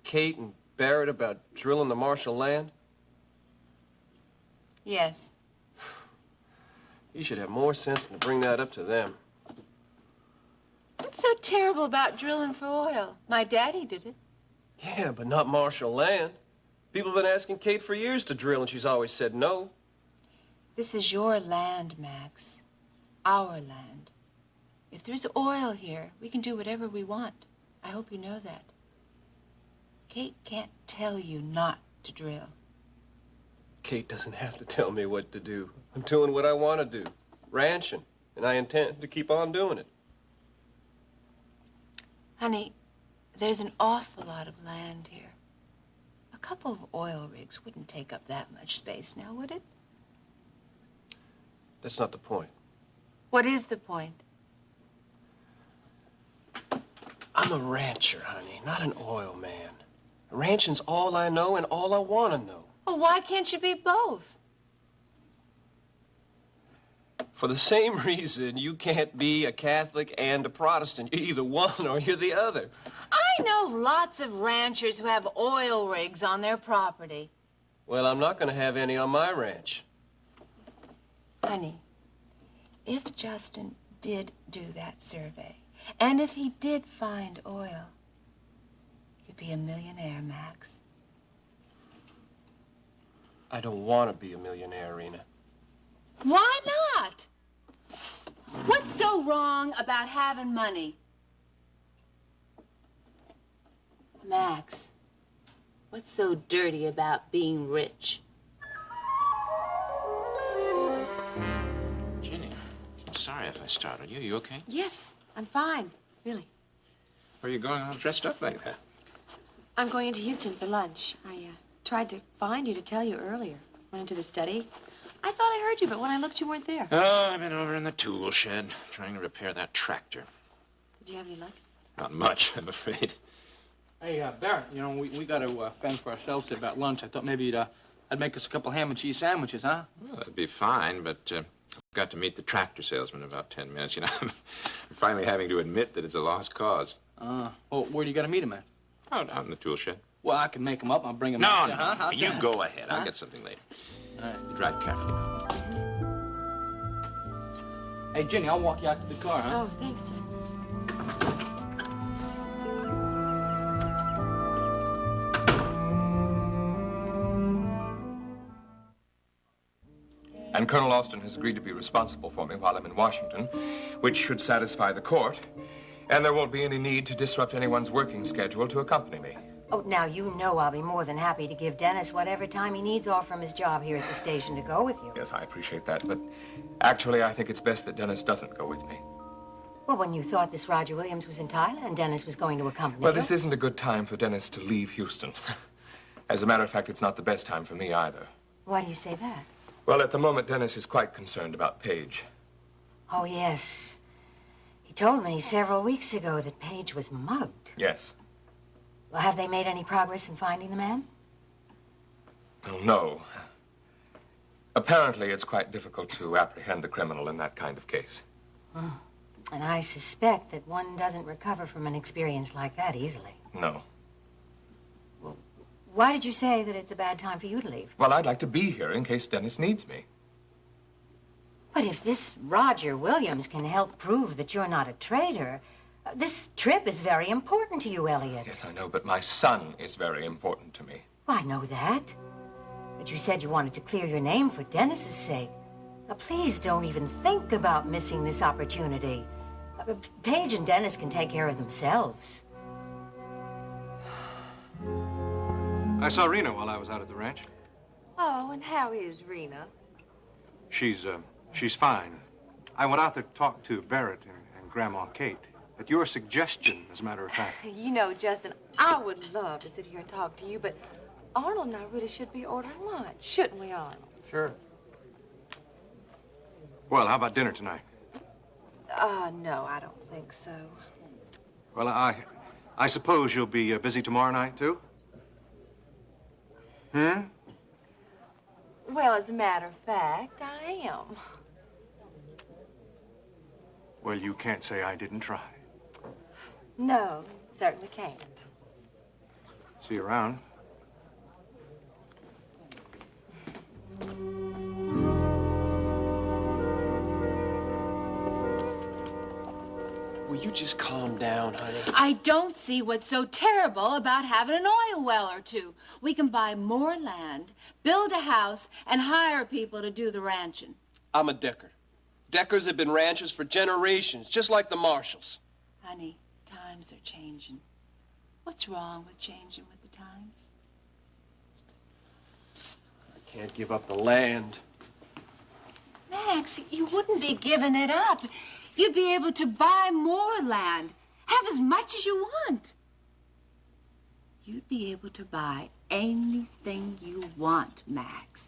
Kate and Barrett about drilling the Marshall land? Yes. He should have more sense than to bring that up to them. What's so terrible about drilling for oil? My daddy did it. Yeah, but not Marshall land. People have been asking Kate for years to drill, and she's always said no. This is your land, Max. Our land. If there's oil here, we can do whatever we want. I hope you know that. Kate can't tell you not to drill. Kate doesn't have to tell me what to do. I'm doing what I want to do, ranching, and I intend to keep on doing it. Honey, there's an awful lot of land here. A couple of oil rigs wouldn't take up that much space now, would it? That's not the point. What is the point? I'm a rancher, honey, not an oil man. Ranching's all I know and all I want to know. Well, why can't you be both? For the same reason you can't be a Catholic and a Protestant. You're either one or you're the other. I know lots of ranchers who have oil rigs on their property. Well, I'm not going to have any on my ranch. Honey, if Justin did do that survey, and if he did find oil, you'd be a millionaire, Max. I don't want to be a millionaire, Rena. Why not? What's so wrong about having money? Max, what's so dirty about being rich? Ginny, I'm sorry if I startled you. You okay? Yes, I'm fine, really. Where are you going all dressed up like that? I'm going into Houston for lunch. I tried to find you to tell you earlier. Went into the study. I thought I heard you, but when I looked, you weren't there. Oh, I've been over in the tool shed trying to repair that tractor. Did you have any luck? Not much, I'm afraid. Hey, Barrett, you know, we got to fend for ourselves today about lunch. I thought maybe I'd make us a couple ham and cheese sandwiches, huh? Well, that'd be fine, but I've got to meet the tractor salesman in about 10 minutes. You know, I'm finally having to admit that it's a lost cause. Well, where do you got to meet him at? Out in the tool shed. Well, I can make him up. I'll bring him No, up. no, Huh? no, you go ahead. I'll get something later. All right. You drive carefully. Hey, Jenny, I'll walk you out to the car, huh? Oh, thanks, Jim. And Colonel Austin has agreed to be responsible for me while I'm in Washington, which should satisfy the court. And there won't be any need to disrupt anyone's working schedule to accompany me. Oh, now, you know I'll be more than happy to give Dennis whatever time he needs off from his job here at the station to go with you. Yes, I appreciate that, but actually I think it's best that Dennis doesn't go with me. Well, when you thought this Roger Williams was in Thailand, Dennis was going to accompany Well, you. this isn't a good time for Dennis to leave Houston. As a matter of fact, it's not the best time for me either. Why do you say that? Well, at the moment, Dennis is quite concerned about Paige. Oh, yes. He told me several weeks ago that Paige was mugged. Yes. Well, have they made any progress in finding the man? Oh, no. Apparently, it's quite difficult to apprehend the criminal in that kind of case. Hmm. And I suspect that one doesn't recover from an experience like that easily. No. Why did you say that it's a bad time for you to leave? Well, I'd like to be here in case Dennis needs me. But if this Roger Williams can help prove that you're not a traitor, this trip is very important to you, Elliot. Yes, I know, but my son is very important to me. Well, I know that. But you said you wanted to clear your name for Dennis's sake. Now, please don't even think about missing this opportunity. Paige and Dennis can take care of themselves. I saw Rena while I was out at the ranch. Oh, and how is Rena? She's fine. I went out there to talk to Barrett and Grandma Kate. At your suggestion, as a matter of fact. You know, Justin, I would love to sit here and talk to you, but Arnold and I really should be ordering lunch, shouldn't we, Arnold? Sure. Well, how about dinner tonight? No, I don't think so. Well, I suppose you'll be busy tomorrow night, too? Hmm? Well, as a matter of fact, I am. Well, you can't say I didn't try. No, certainly can't. See you around. Will you just calm down, honey? I don't see what's so terrible about having an oil well or two. We can buy more land, build a house, and hire people to do the ranching. I'm a Decker. Deckers have been ranchers for generations, just like the Marshalls. Honey, times are changing. What's wrong with changing with the times? I can't give up the land. Max, you wouldn't be giving it up. You'd be able to buy more land, have as much as you want. You'd be able to buy anything you want, Max.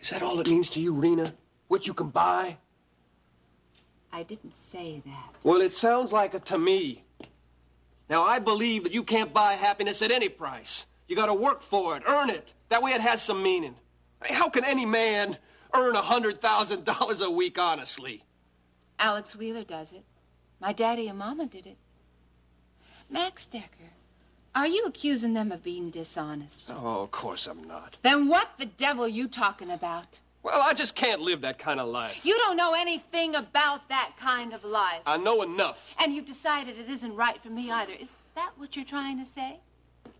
Is that all it means to you, Rena? What you can buy? I didn't say that. Well, it sounds like it to me. Now, I believe that you can't buy happiness at any price. You gotta work for it, earn it. That way it has some meaning. I mean, how can any man earn $100,000 a week honestly? Alex Wheeler does it. My daddy and mama did it. Max Decker, are you accusing them of being dishonest? Oh, of course I'm not. Then what the devil are you talking about? Well, I just can't live that kind of life. You don't know anything about that kind of life. I know enough. And you've decided it isn't right for me either. Is that what you're trying to say?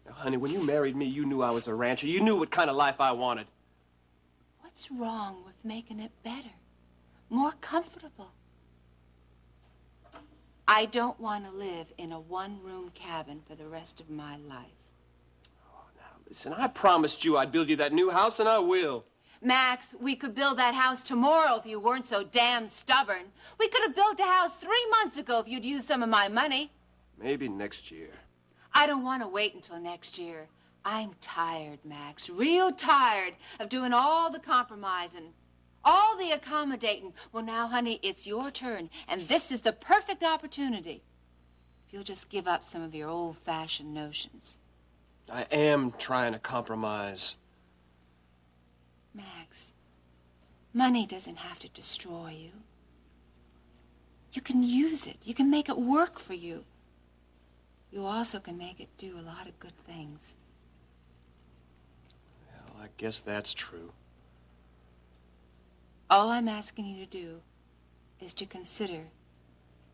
Now, honey, when you married me, you knew I was a rancher. You knew what kind of life I wanted. What's wrong with making it better? More comfortable? I don't want to live in a one-room cabin for the rest of my life. Oh, now, listen, I promised you I'd build you that new house, and I will. Max, we could build that house tomorrow if you weren't so damn stubborn. We could have built a house 3 months ago if you'd used some of my money. Maybe next year. I don't want to wait until next year. I'm tired, Max, real tired of doing all the compromising, all the accommodating. Well, now, honey, it's your turn, and this is the perfect opportunity. If you'll just give up some of your old-fashioned notions. I am trying to compromise. Max, money doesn't have to destroy you. You can use it. You can make it work for you. You also can make it do a lot of good things. Well, I guess that's true. All I'm asking you to do is to consider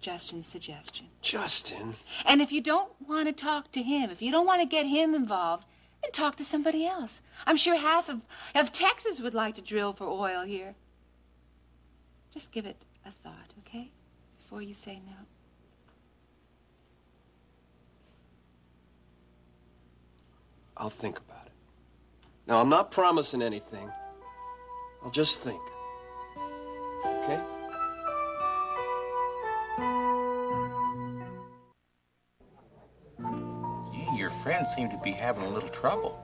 Justin's suggestion. Justin? And if you don't want to talk to him, if you don't want to get him involved, then talk to somebody else. I'm sure half of Texas would like to drill for oil here. Just give it a thought, okay? Before you say no. I'll think about it. Now, I'm not promising anything. I'll just think. Okay? Your friends seem to be having a little trouble.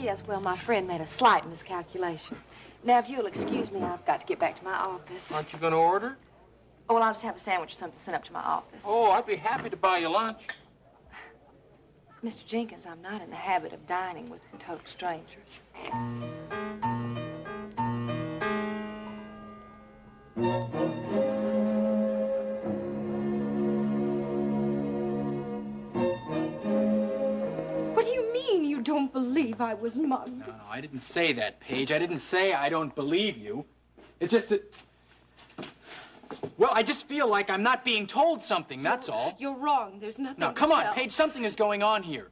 Yes, well, my friend made a slight miscalculation. Now, if you'll excuse me, I've got to get back to my office. Aren't you going to order? Oh, well, I'll just have a sandwich or something sent up to my office. Oh, I'd be happy to buy you lunch. Mr. Jenkins, I'm not in the habit of dining with total strangers. What do you mean you don't believe I was mugged? No, I didn't say that, Paige. I didn't say I don't believe you. It's just that... Well, I just feel like I'm not being told something, that's all. You're wrong. There's nothing Now, to come on, tell. Paige, something is going on here.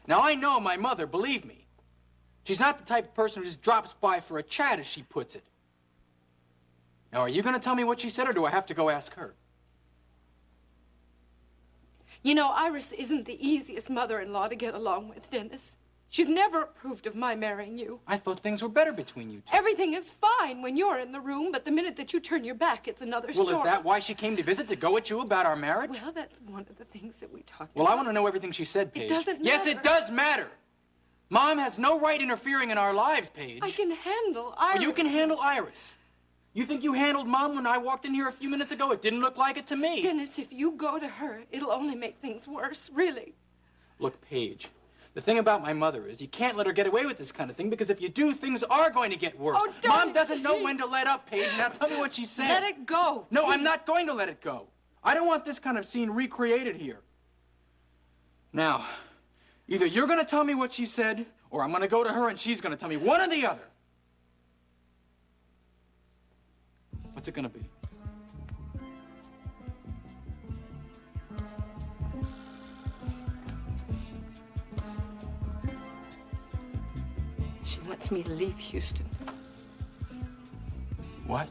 Now, I know my mother, believe me. She's not the type of person who just drops by for a chat, as she puts it. Now, are you going to tell me what she said, or do I have to go ask her? You know, Iris isn't the easiest mother-in-law to get along with, Dennis. She's never approved of my marrying you. I thought things were better between you two. Everything is fine when you're in the room, but the minute that you turn your back, it's another story. Well, is that why she came to visit, to go at you about our marriage? Well, that's one of the things that we talked Well, about. I want to know everything she said, Paige. It doesn't matter. Yes, it does matter. Mom has no right interfering in our lives, Paige. I can handle Iris. Well, you can handle Iris. You think you handled Mom when I walked in here a few minutes ago? It didn't look like it to me. Dennis, if you go to her, it'll only make things worse, really. Look, Paige, the thing about my mother is you can't let her get away with this kind of thing, because if you do, things are going to get worse. Oh, don't. Mom doesn't know when to let up, Paige. Now tell me what she said. Let it go. No, I'm not going to let it go. I don't want this kind of scene recreated here. Now, either you're going to tell me what she said, or I'm going to go to her and she's going to tell me, one or the other. What's it going to be? She wants me to leave Houston. What?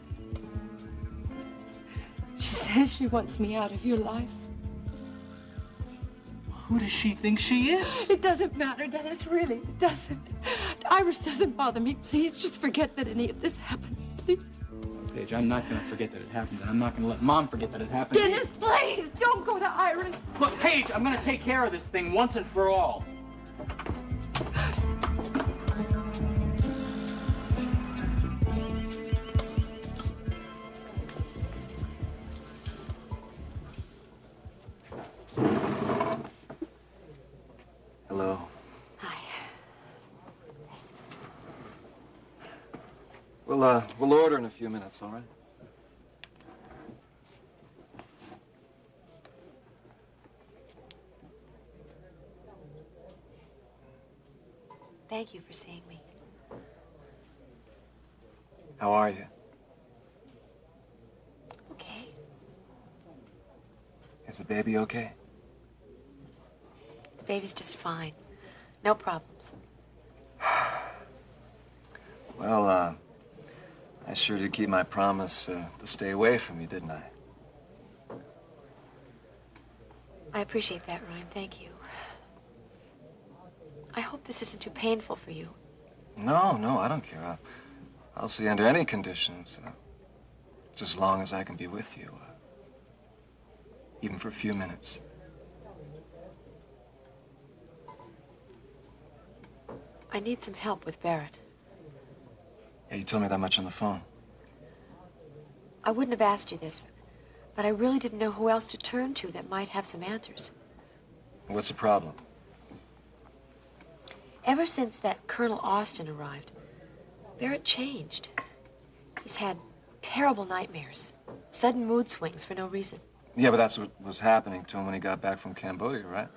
She says she wants me out of your life. Who does she think she is? It doesn't matter, Dennis, really. It doesn't. Iris doesn't bother me. Please, just forget that any of this happened. Please. Paige, I'm not going to forget that it happened, and I'm not going to let Mom forget that it happened. Dennis, please, don't go to Iris. Look, Paige, I'm going to take care of this thing once and for all. Hello. We'll order in a few minutes, all right? Thank you for seeing me. How are you? Okay. Is the baby okay? The baby's just fine. No problems. Well, I sure did keep my promise to stay away from you, didn't I? I appreciate that, Ryan. Thank you. I hope this isn't too painful for you. No, I don't care. I'll see under any conditions, just as long as I can be with you, even for a few minutes. I need some help with Barrett. Yeah, you told me that much on the phone. I wouldn't have asked you this, but I really didn't know who else to turn to that might have some answers. What's the problem? Ever since that Colonel Austin arrived, Barrett changed. He's had terrible nightmares, sudden mood swings for no reason. Yeah, but that's what was happening to him when he got back from Cambodia, right?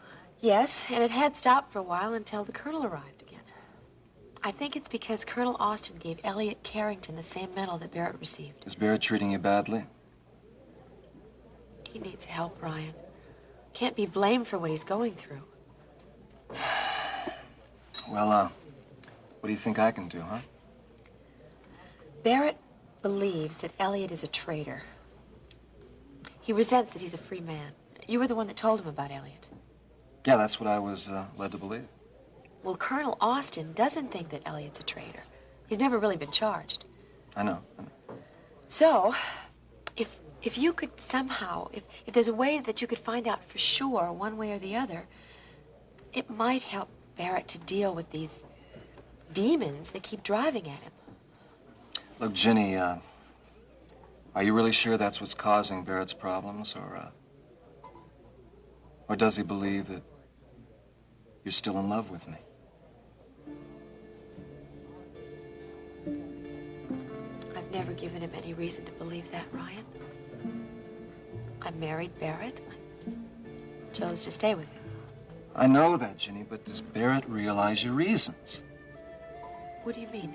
Yes, and it had stopped for a while until the Colonel arrived again. I think it's because Colonel Austin gave Elliot Carrington the same medal that Barrett received. Is Barrett treating you badly? He needs help, Ryan. Can't be blamed for what he's going through. Well, what do you think I can do, huh? Barrett believes that Elliot is a traitor. He resents that he's a free man. You were the one that told him about Elliot. Yeah, that's what I was led to believe. Well, Colonel Austin doesn't think that Elliot's a traitor. He's never really been charged. I know. So, if you could somehow, if there's a way that you could find out for sure, one way or the other, it might help Barrett to deal with these demons that keep driving at him. Look, Ginny, are you really sure that's what's causing Barrett's problems, or does he believe that you're still in love with me? I've never given him any reason to believe that, Ryan. I married Barrett. I chose to stay with him. I know that, Ginny, but does Barrett realize your reasons? What do you mean?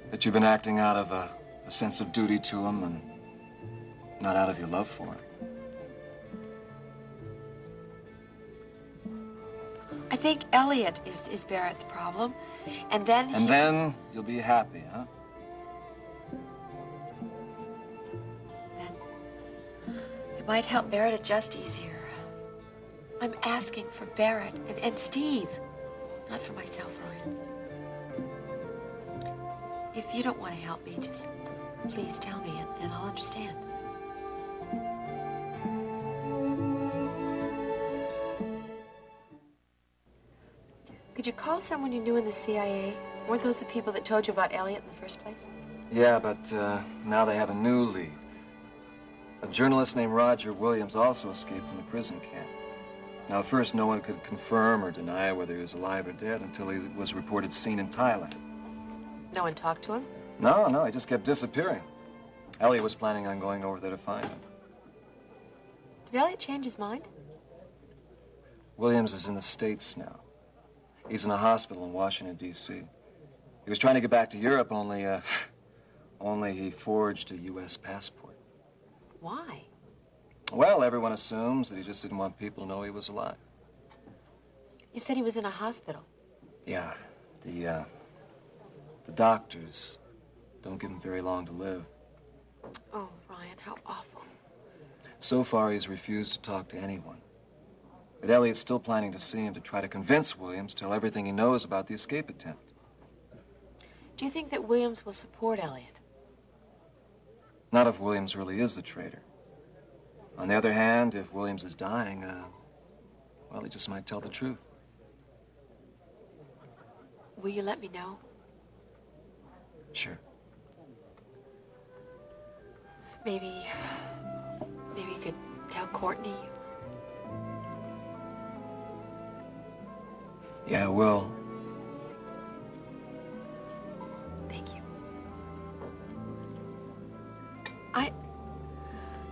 That you've been acting out of a sense of duty to him and not out of your love for him. I think Elliot is Barrett's problem. And then And then you'll be happy, huh? It might help Barrett adjust easier. I'm asking for Barrett and Steve, not for myself, Ryan. If you don't want to help me, just please tell me and I'll understand. Could you call someone you knew in the CIA? Weren't those the people that told you about Elliot in the first place? Yeah, but now they have a new lead. A journalist named Roger Williams also escaped from the prison camp. Now, at first, no one could confirm or deny whether he was alive or dead until he was reported seen in Thailand. No one talked to him? No, he just kept disappearing. Elliot was planning on going over there to find him. Did Elliot change his mind? Williams is in the States now. He's in a hospital in Washington, D.C. He was trying to get back to Europe, only he forged a U.S. passport. Why? Well, everyone assumes that he just didn't want people to know he was alive. You said he was in a hospital. Yeah, the doctors don't give him very long to live. Oh, Ryan, how awful. So far, he's refused to talk to anyone. But Elliot's still planning to see him to try to convince Williams to tell everything he knows about the escape attempt. Do you think that Williams will support Elliot? Not if Williams really is the traitor. On the other hand, if Williams is dying, well, he just might tell the truth. Will you let me know? Sure. Maybe you could tell Courtney. Yeah, I will. Thank you.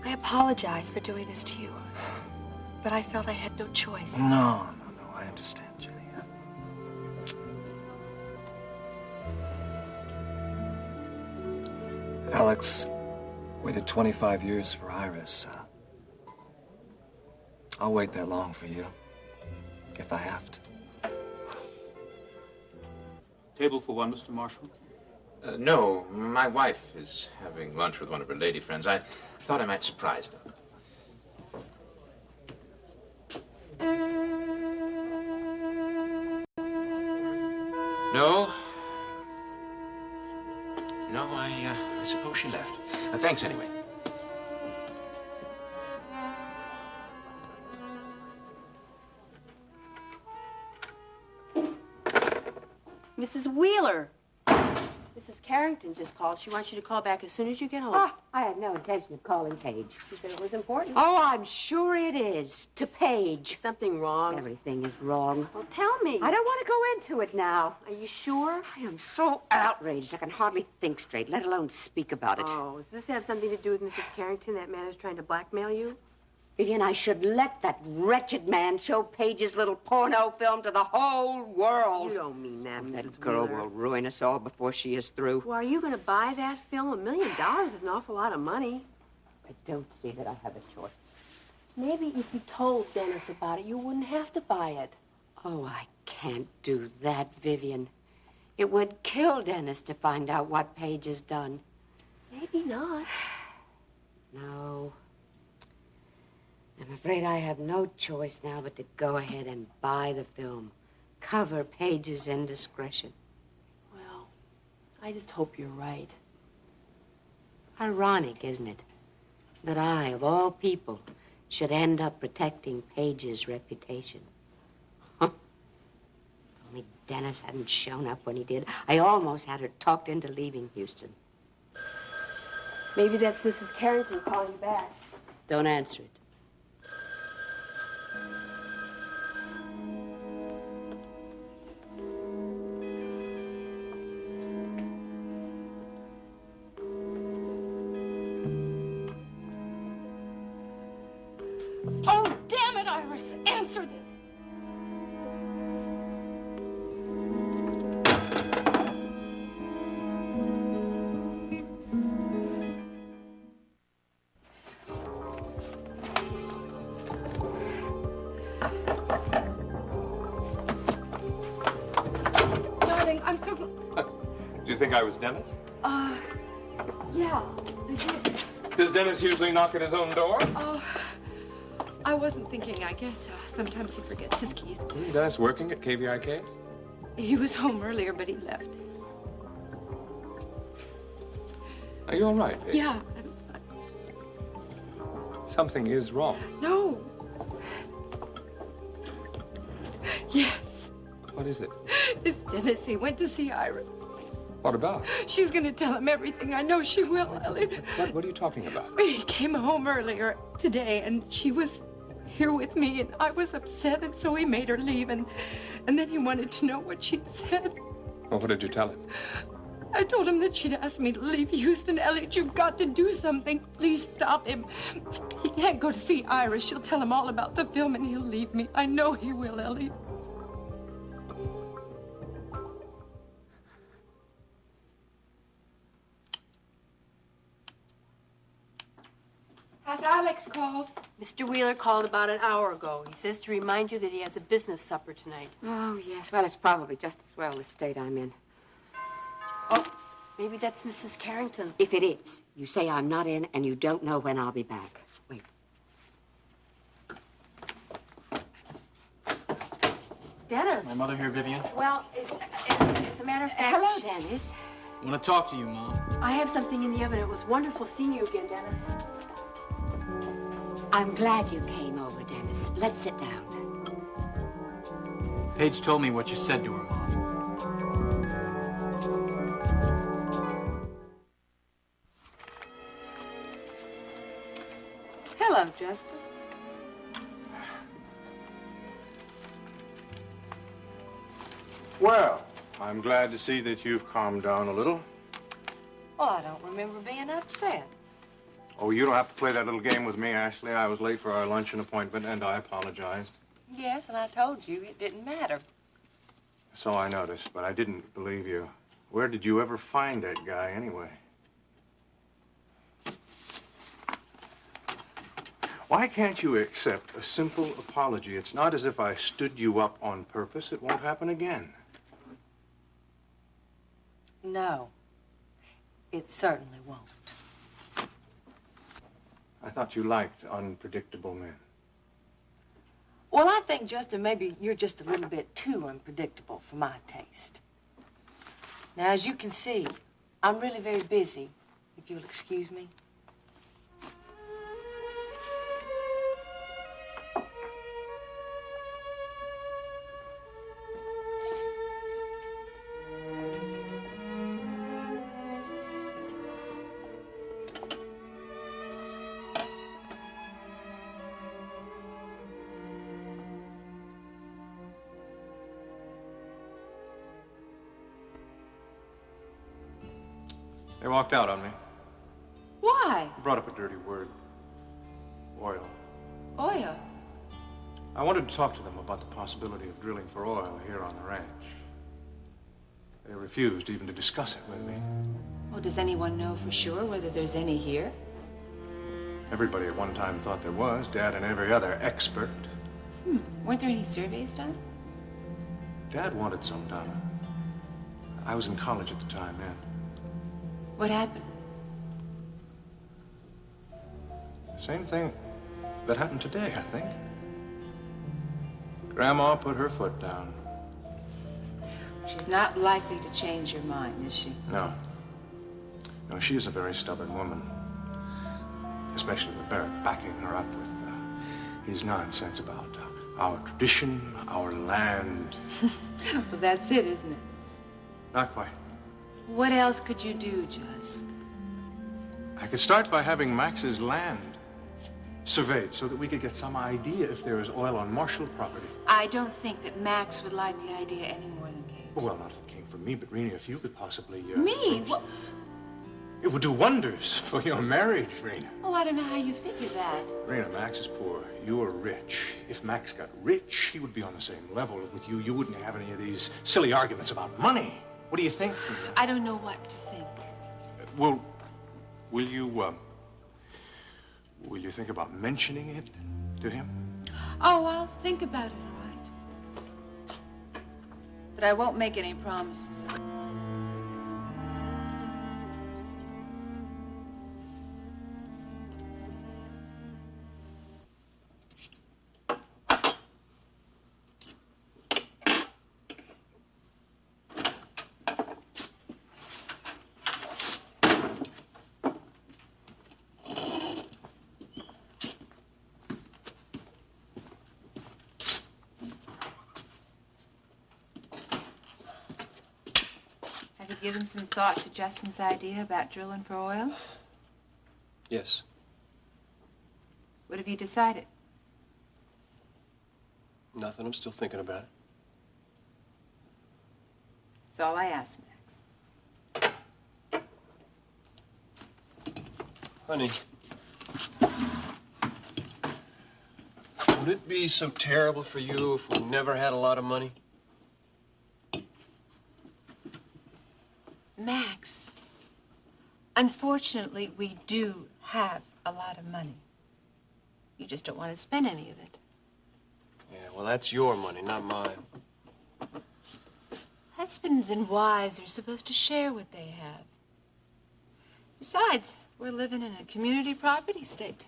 I apologize for doing this to you, but I felt I had no choice. No, I understand, Jenny. Alex waited 25 years for Iris. I'll wait that long for you, if I have to. Table for one, Mr. Marshall? No, my wife is having lunch with one of her lady friends. I thought I might surprise them. No, I suppose she left. Thanks anyway. Mrs. Wheeler. Mrs. Carrington just called. She wants you to call back as soon as you get home. Oh, I had no intention of calling Paige. She said it was important. Oh, I'm sure it is. To Paige. Is something wrong? Everything is wrong. Well, tell me. I don't want to go into it now. Are you sure? I am so outraged I can hardly think straight, let alone speak about it. Oh, does this have something to do with Mrs. Carrington? That man is trying to blackmail you? Vivian, I should let that wretched man show Paige's little porno film to the whole world. You don't mean that, Mrs. That girl Wheeler. will ruin us all before she is through. Well, are you going to buy that film? $1 million is an awful lot of money. I don't see that I have a choice. Maybe if you told Dennis about it, you wouldn't have to buy it. Oh, I can't do that, Vivian. It would kill Dennis to find out what Paige has done. Maybe not. No. I'm afraid I have no choice now but to go ahead and buy the film. Cover Paige's indiscretion. Well, I just hope you're right. Ironic, isn't it? That I, of all people, should end up protecting Paige's reputation. Huh. only Dennis hadn't shown up when he did, I almost had her talked into leaving Houston. Maybe that's Mrs. Carrington calling you back. Don't answer it. Oh, damn it, Iris! Answer this! Darling, I'm so... Do you think I was Dennis? Yeah, I did. Does Dennis usually knock at his own door? Oh, I wasn't thinking, I guess. Sometimes he forgets his keys. Dennis working at KVIK? He was home earlier, but he left. Are you all right, Paige? Yeah. Something is wrong. No. Yes. What is it? It's Dennis. He went to see Iris. What about? She's going to tell him everything. I know she will, Elliot. What are you talking about? He came home earlier today, and she was here with me, and I was upset, and so he made her leave, and then he wanted to know what she'd said. Well, what did you tell him? I told him that she'd asked me to leave Houston. Elliot, you've got to do something. Please stop him. He can't go to see Iris. She'll tell him all about the film, and he'll leave me. I know he will, Elliot. Has Alex called? Mr. Wheeler called about an hour ago. He says to remind you that he has a business supper tonight. Oh, yes. Well, it's probably just as well the state I'm in. Oh, maybe that's Mrs. Carrington. If it is, you say I'm not in and you don't know when I'll be back. Wait. Dennis. My mother here, Vivian? Well, as a matter of fact... Hello, Dennis. I want to talk to you, Mom. I have something in the oven. It was wonderful seeing you again, Dennis. I'm glad you came over, Dennis. Let's sit down. Paige told me what you said to her, Mom. Hello, Justin. Well, I'm glad to see that you've calmed down a little. Well, I don't remember being upset. Oh, you don't have to play that little game with me, Ashley. I was late for our luncheon appointment, and I apologized. Yes, and I told you it didn't matter. So I noticed, but I didn't believe you. Where did you ever find that guy, anyway? Why can't you accept a simple apology? It's not as if I stood you up on purpose. It won't happen again. No, it certainly won't. I thought you liked unpredictable men. Well, I think, Justin, maybe you're just a little bit too unpredictable for my taste. Now, as you can see, I'm really very busy, if you'll excuse me. They walked out on me. Why? Brought up a dirty word. Oil. Oil? I wanted to talk to them about the possibility of drilling for oil here on the ranch. They refused even to discuss it with me. Well, does anyone know for sure whether there's any here? Everybody at one time thought there was, Dad and every other expert. Weren't there any surveys done? Dad wanted some, Donna. I was in college at the time then. What happened? Same thing that happened today, I think. Grandma put her foot down. She's not likely to change her mind, is she? No. No, she is a very stubborn woman. Especially with Barrett backing her up with his nonsense about our tradition, our land. Well, that's it, isn't it? Not quite. What else could you do, Just? I could start by having Max's land surveyed so that we could get some idea if there is oil on Marshall property. I don't think that Max would like the idea any more than Kate. Well, not if it came from me, but Rena, if you could possibly... Me? What? It would do wonders for your marriage, Rena. Oh, I don't know how you figure that. Rena, Max is poor. You are rich. If Max got rich, he would be on the same level with you. You wouldn't have any of these silly arguments about money. What do you think? I don't know what to think. Well, will you think about mentioning it to him? Oh, I'll think about it, all right. But I won't make any promises. Given some thought to Justin's idea about drilling for oil? Yes. What have you decided? Nothing. I'm still thinking about it. That's all I ask, Max. Honey, would it be so terrible for you if we never had a lot of money? Max, unfortunately, we do have a lot of money. You just don't want to spend any of it. Yeah, well, that's your money, not mine. Husbands and wives are supposed to share what they have. Besides, we're living in a community property state,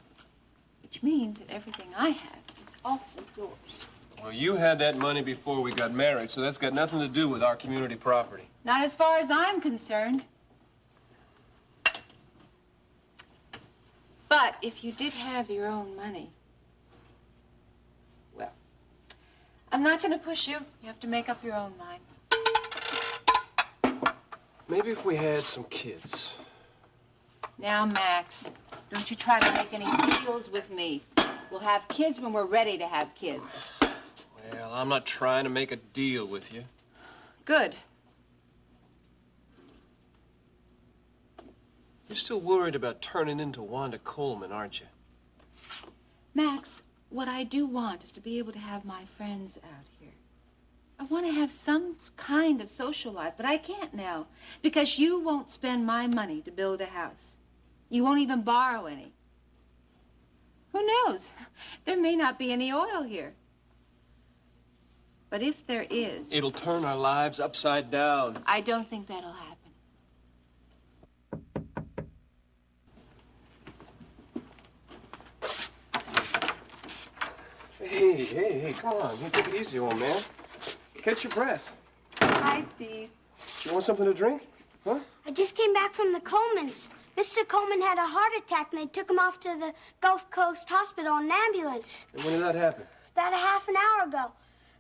which means that everything I have is also yours. Well, you had that money before we got married, so that's got nothing to do with our community property. Not as far as I'm concerned. But if you did have your own money, well, I'm not going to push you. You have to make up your own mind. Maybe if we had some kids. Now, Max, don't you try to make any deals with me. We'll have kids when we're ready to have kids. Well, I'm not trying to make a deal with you. Good. You're still worried about turning into Wanda Coleman, aren't you? Max, what I do want is to be able to have my friends out here. I want to have some kind of social life, but I can't now because you won't spend my money to build a house. You won't even borrow any. Who knows? There may not be any oil here. But if there is... It'll turn our lives upside down. I don't think that'll happen. Hey, come on. You take it easy, old man. Catch your breath. Hi, Steve. You want something to drink? Huh? I just came back from the Colemans. Mr. Coleman had a heart attack, and they took him off to the Gulf Coast Hospital in an ambulance. And when did that happen? About a half an hour ago.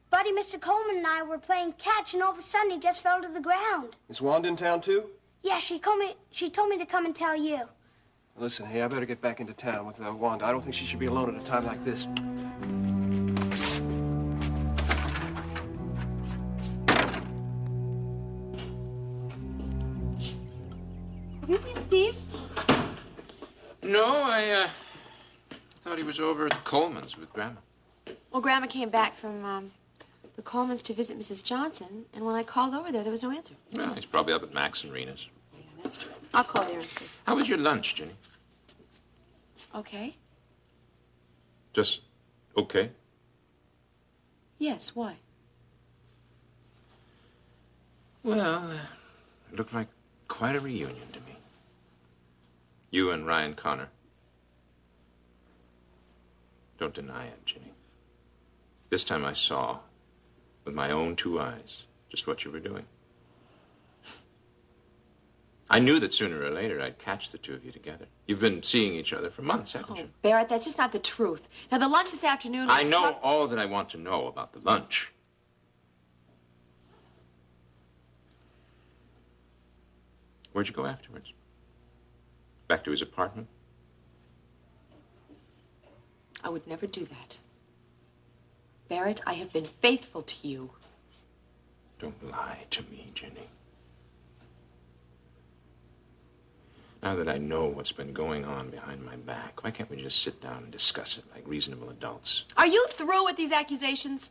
Buddy, Mr. Coleman and I were playing catch, and all of a sudden he just fell to the ground. Is Wanda in town, too? Yeah, she told me to come and tell you. Listen, hey, I better get back into town with Wanda. I don't think she should be alone at a time like this. Have you seen Steve? No, I thought he was over at the Colemans with Grandma. Well, Grandma came back from the Colemans to visit Mrs. Johnson, and when I called over there was no answer. Well, he's probably up at Max and Rena's. Yeah, that's true. I'll call there and see. How was your lunch, Jenny? Okay. Just okay? Yes, why? Well, it looked like quite a reunion to me. You and Ryan Connor. Don't deny it, Jenny. This time I saw, with my own two eyes, just what you were doing. I knew that sooner or later I'd catch the two of you together. You've been seeing each other for months, haven't you? Barrett, that's just not the truth. Now, the lunch this afternoon was... I know all that I want to know about the lunch. Where'd you go afterwards? Back to his apartment? I would never do that. Barrett, I have been faithful to you. Don't lie to me, Jenny. Now that I know what's been going on behind my back, why can't we just sit down and discuss it like reasonable adults? Are you through with these accusations?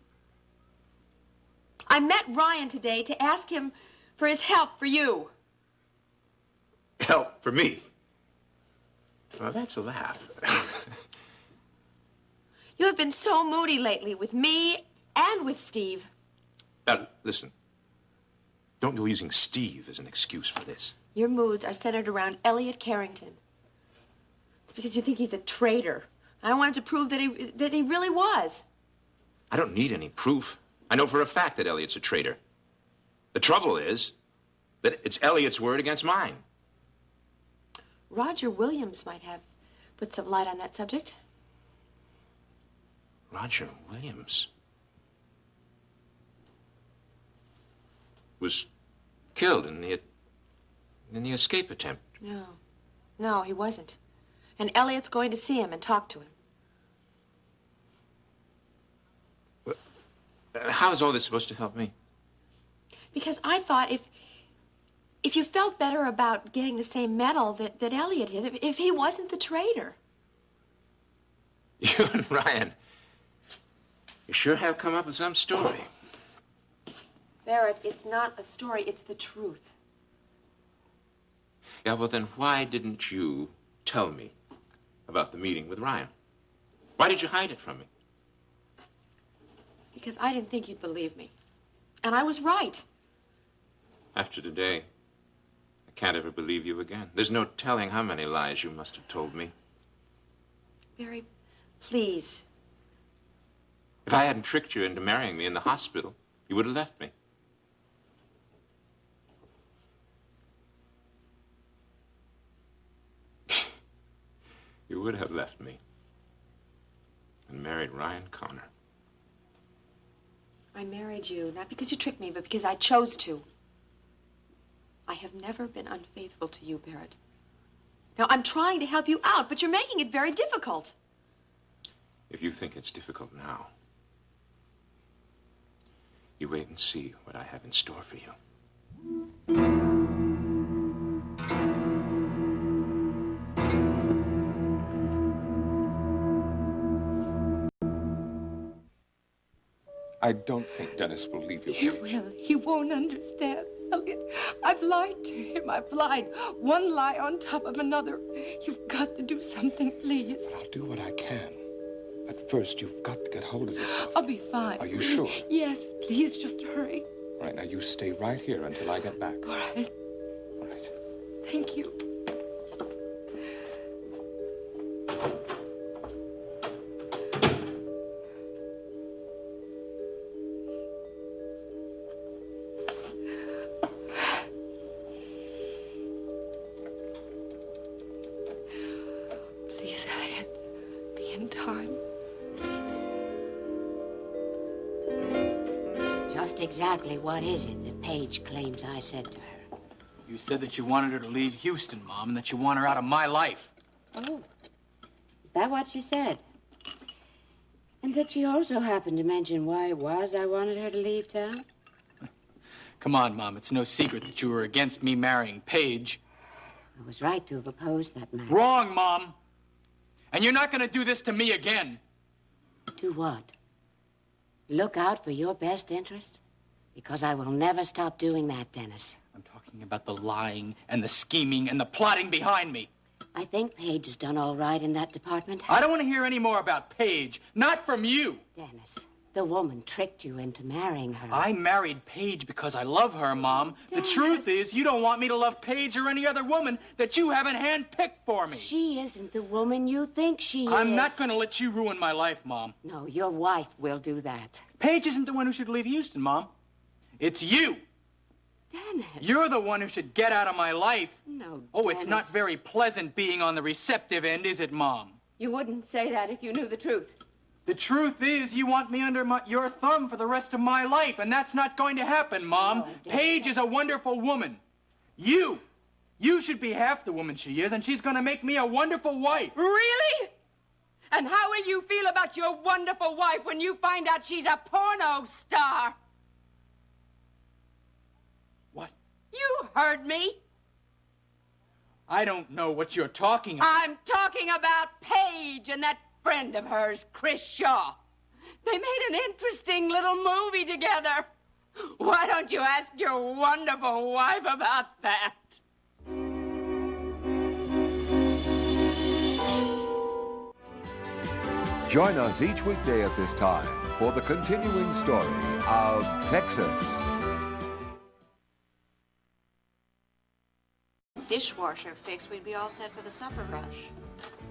I met Ryan today to ask him for his help for you. Help for me? Well, that's a laugh. You have been so moody lately with me and with Steve. Now, listen. Don't go using Steve as an excuse for this. Your moods are centered around Elliot Carrington. It's because you think he's a traitor. I wanted to prove that he really was. I don't need any proof. I know for a fact that Elliot's a traitor. The trouble is that it's Elliot's word against mine. Roger Williams might have put some light on that subject. Roger Williams was killed in the escape attempt. No, he wasn't. And Elliot's going to see him and talk to him. How is all this supposed to help me? Because I thought if you felt better about getting the same medal that Elliot did, if he wasn't the traitor. You and Ryan, you sure have come up with some story. Barrett, it's not a story, it's the truth. Yeah, well then why didn't you tell me about the meeting with Ryan? Why did you hide it from me? Because I didn't think you'd believe me. And I was right. After today, I can't ever believe you again. There's no telling how many lies you must have told me. Barry, please. If I hadn't tricked you into marrying me in the hospital, you would have left me. You would have left me and married Ryan Connor. I married you, not because you tricked me, but because I chose to. I have never been unfaithful to you, Barrett. Now, I'm trying to help you out, but you're making it very difficult. If you think it's difficult now, you wait and see what I have in store for you. I don't think Dennis will leave you. He will. He won't understand, Elliot. I've lied to him. I've lied. One lie on top of another. You've got to do something, please. I'll do what I can. But first, you've got to get hold of yourself. I'll be fine. Are you sure? Yes, please, just hurry. All right, now you stay right here until I get back. All right. All right. Thank you. Please, Elliot, be in time. Just exactly what is it that Paige claims I said to her? You said that you wanted her to leave Houston, Mom, and that you want her out of my life. Oh, is that what she said? And did she also happen to mention why it was I wanted her to leave town? Come on, Mom, it's no secret that you were against me marrying Paige. I was right to have opposed that marriage. Wrong, Mom. And you're not going to do this to me again. Do what? Look out for your best interest? Because I will never stop doing that, Dennis. I'm talking about the lying and the scheming and the plotting behind me. I think Paige has done all right in that department. I don't want to hear any more about Paige. Not from you. Dennis, the woman tricked you into marrying her. I married Paige because I love her, Mom. Dennis. The truth is, you don't want me to love Paige or any other woman that you haven't handpicked for me. She isn't the woman you think she is. I'm not going to let you ruin my life, Mom. No, your wife will do that. Paige isn't the one who should leave Houston, Mom. It's you. Dennis. You're the one who should get out of my life. No, Oh, it's not Dennis. very pleasant being on the receptive end, is it, Mom? You wouldn't say that if you knew the truth. The truth is, you want me under your thumb for the rest of my life, and that's not going to happen, Mom. Paige is a wonderful woman. You should be half the woman she is, and she's going to make me a wonderful wife. Really? And how will you feel about your wonderful wife when you find out she's a porno star? What? You heard me. I don't know what you're talking about. I'm talking about Paige and that friend of hers, Chris Shaw. They made an interesting little movie together. Why don't you ask your wonderful wife about that? Join us each weekday at this time for the continuing story of Texas. Dishwasher fixed, we'd be all set for the supper rush.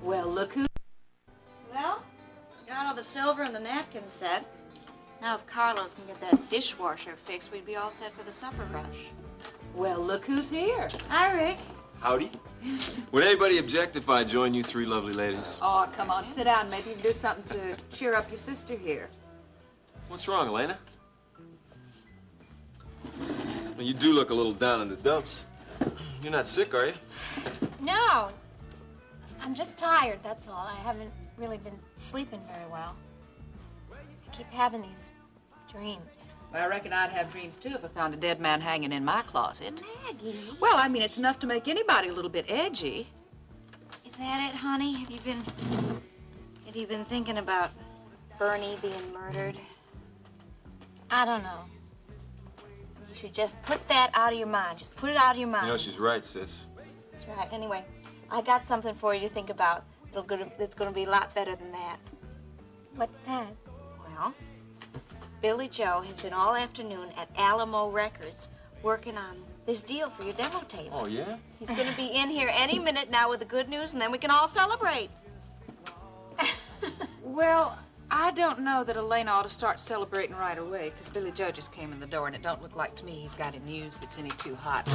Well, look who... Well, got all the silver and the napkins set. Now if Carlos can get that dishwasher fixed, we'd be all set for the supper rush. Well, look who's here. Hi, Rick. Howdy. Would anybody object if I join you three lovely ladies? Oh, come on, sit down. Maybe you can do something to cheer up your sister here. What's wrong, Elena? Well, you do look a little down in the dumps. You're not sick, are you? No. I'm just tired, that's all. I haven't really been sleeping very well. I keep having these dreams. Well, I reckon I'd have dreams, too, if I found a dead man hanging in my closet. Maggie. Well, I mean, it's enough to make anybody a little bit edgy. Is that it, honey? Have you been thinking about Bernie being murdered? I don't know. You should just put that out of your mind. Just put it out of your mind. You know, she's right, sis. That's right. Anyway, I got something for you to think about. It's going to be a lot better than that. What's that? Well, Billy Joe has been all afternoon at Alamo Records working on this deal for your demo tape. Oh, yeah? He's going to be in here any minute now with the good news, and then we can all celebrate. Well, I don't know that Elena ought to start celebrating right away, because Billy Joe just came in the door, and it don't look like to me he's got any news that's any too hot.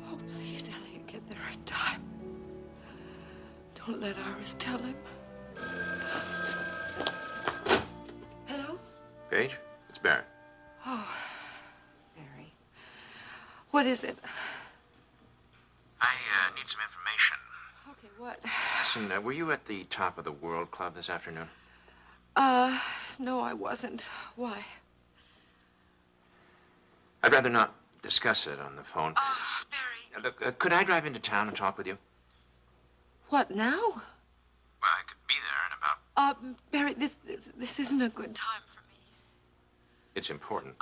Oh, please, Elliot, get there in time. Don't let Iris tell him. Hello? Paige, it's Barrett. Oh, Barry. What is it? I need some information. Okay, what? Listen, were you at the Top of the World Club this afternoon? No, I wasn't. Why? I'd rather not discuss it on the phone. Barry. Look, could I drive into town and talk with you? What, now? Well, I could be there in about... Barry, this isn't a good time for me. It's important.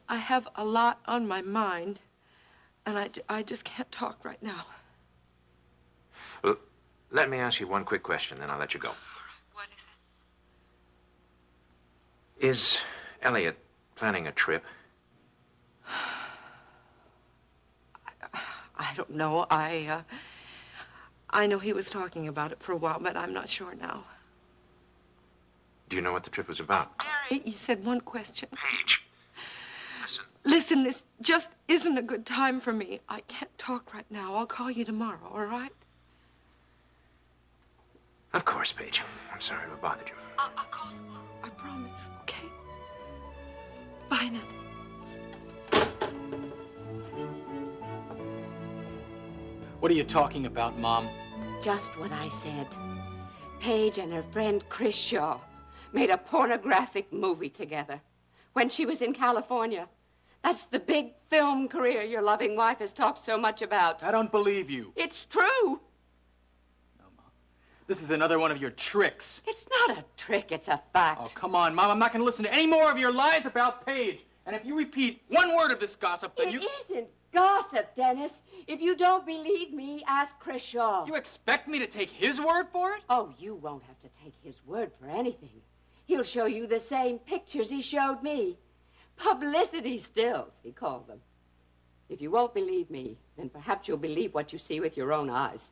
I have a lot on my mind, and I just can't talk right now. Well, let me ask you one quick question, then I'll let you go. What Is Elliot planning a trip? I don't know. I know he was talking about it for a while, but I'm not sure now. Do you know what the trip was about? Barry, you said one question. Paige. Listen, this just isn't a good time for me. I can't talk right now. I'll call you tomorrow, all right? Of course, Paige. I'm sorry to have bothered you. I'll call you tomorrow. I promise, okay? Bye now. What are you talking about, Mom? Just what I said. Paige and her friend Chris Shaw made a pornographic movie together when she was in California. That's the big film career your loving wife has talked so much about. I don't believe you. It's true. This is another one of your tricks. It's not a trick, it's a fact. Oh, come on, Mom. I'm not going to listen to any more of your lies about Paige. And if you repeat one word of this gossip, then It isn't gossip, Dennis. If you don't believe me, ask Chris Shaw. You expect me to take his word for it? Oh, you won't have to take his word for anything. He'll show you the same pictures he showed me. Publicity stills, he called them. If you won't believe me, then perhaps you'll believe what you see with your own eyes.